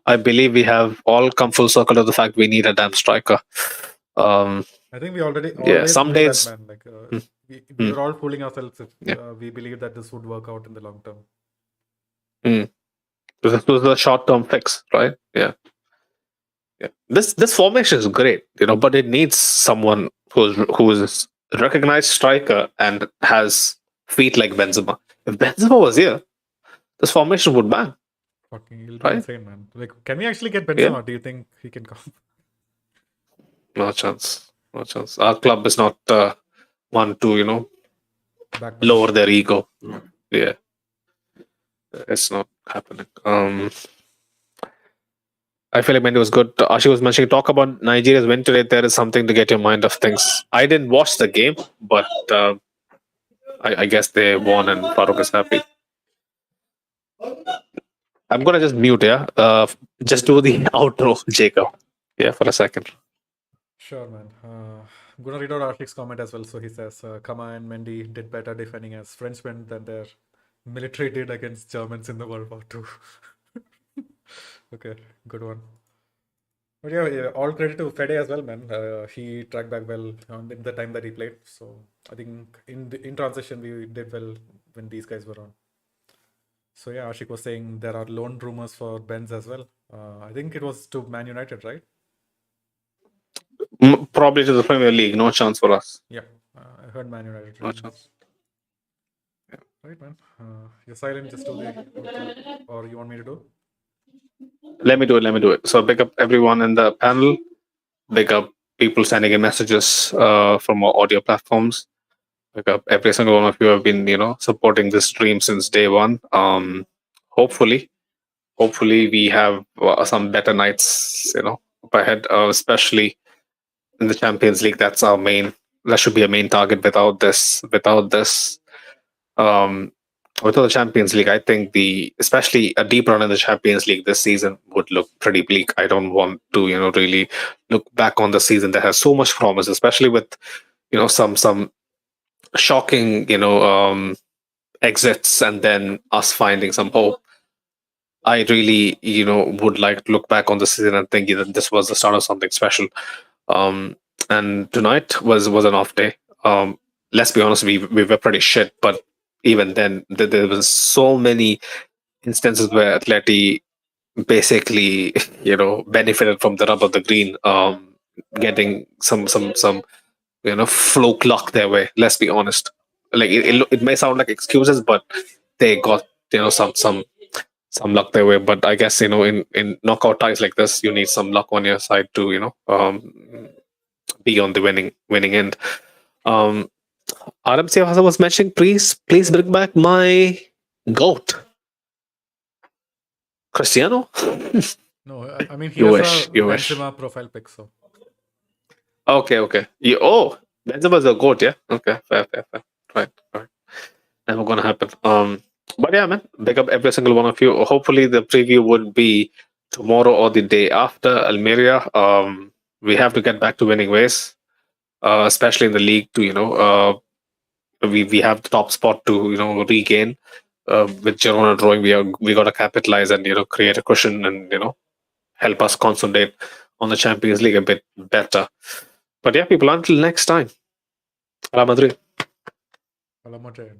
I believe we have all come full circle to the fact we need a damn striker. I think we always some knew days. that, man. Like we were all fooling ourselves if we believe that this would work out in the long term. This was a short-term fix, right? Yeah. This formation is great, but it needs someone who is a recognized striker and has feet like Benzema. If Benzema was here, this formation would bang. Fucking, he'll be insane, man. Like, can we actually get Benzema? Do you think he can come? No chance. No chance. Our club is not one to lower their ego. Yeah, it's not happening. I feel like Mendy was good. Ashi was mentioning, talk about Nigeria's win today. There is something to get your mind off things. I didn't watch the game, but I guess they won and Farouk is happy. I'm going to just mute, just do the outro, Jacob. Yeah, for a second. Sure, man. I'm going to read out Ashik's comment as well. So he says, Kama and Mendy did better defending as Frenchmen than their military did against Germans in the World War II. Okay, good one. But yeah, all credit to Fede as well, man. He tracked back well in the time that he played. So I think in transition, we did well when these guys were on. So yeah, Ashik was saying there are loan rumors for Benz as well. I think it was to Man United, right? Probably to the Premier League. No chance for us. Yeah, I heard Man United. No chance. Yeah. Right, man. You're silent. Just do the, or you want me to do? Let me do it. So big up everyone in the panel. Big up people sending in messages from our audio platforms. Big up every single one of you have been, supporting this stream since day one. Hopefully we have some better nights, up ahead, especially in the Champions League. That should be a main target. Without the Champions League, I think especially a deep run in the Champions League this season would look pretty bleak. I don't want to, really look back on the season that has so much promise, especially with, some shocking, exits and then us finding some hope. I really, would like to look back on the season and think that this was the start of something special. Um, and tonight was an off day. Let's be honest, we were pretty shit, but even then, there was so many instances where Atleti basically, benefited from the rub of the green, getting some fluke luck their way. Let's be honest. Like it may sound like excuses, but they got some luck their way. But I guess in knockout ties like this, you need some luck on your side to be on the winning end. Um, Adam Sivasa was mentioning, please bring back my goat, Cristiano. No, I mean he You has wish, a you wish. Benzema profile pic, so Okay. Benzema's a goat, yeah. Okay, fair. Right. Never gonna happen. But yeah, man, big up every single one of you. Hopefully, the preview would be tomorrow or the day after Almeria. We have to get back to winning ways, especially in the league. To we have the top spot to regain. With Girona drawing, we got to capitalize and create a cushion and help us concentrate on the Champions League a bit better. But yeah, people, until next time, Real Madrid. Alamote.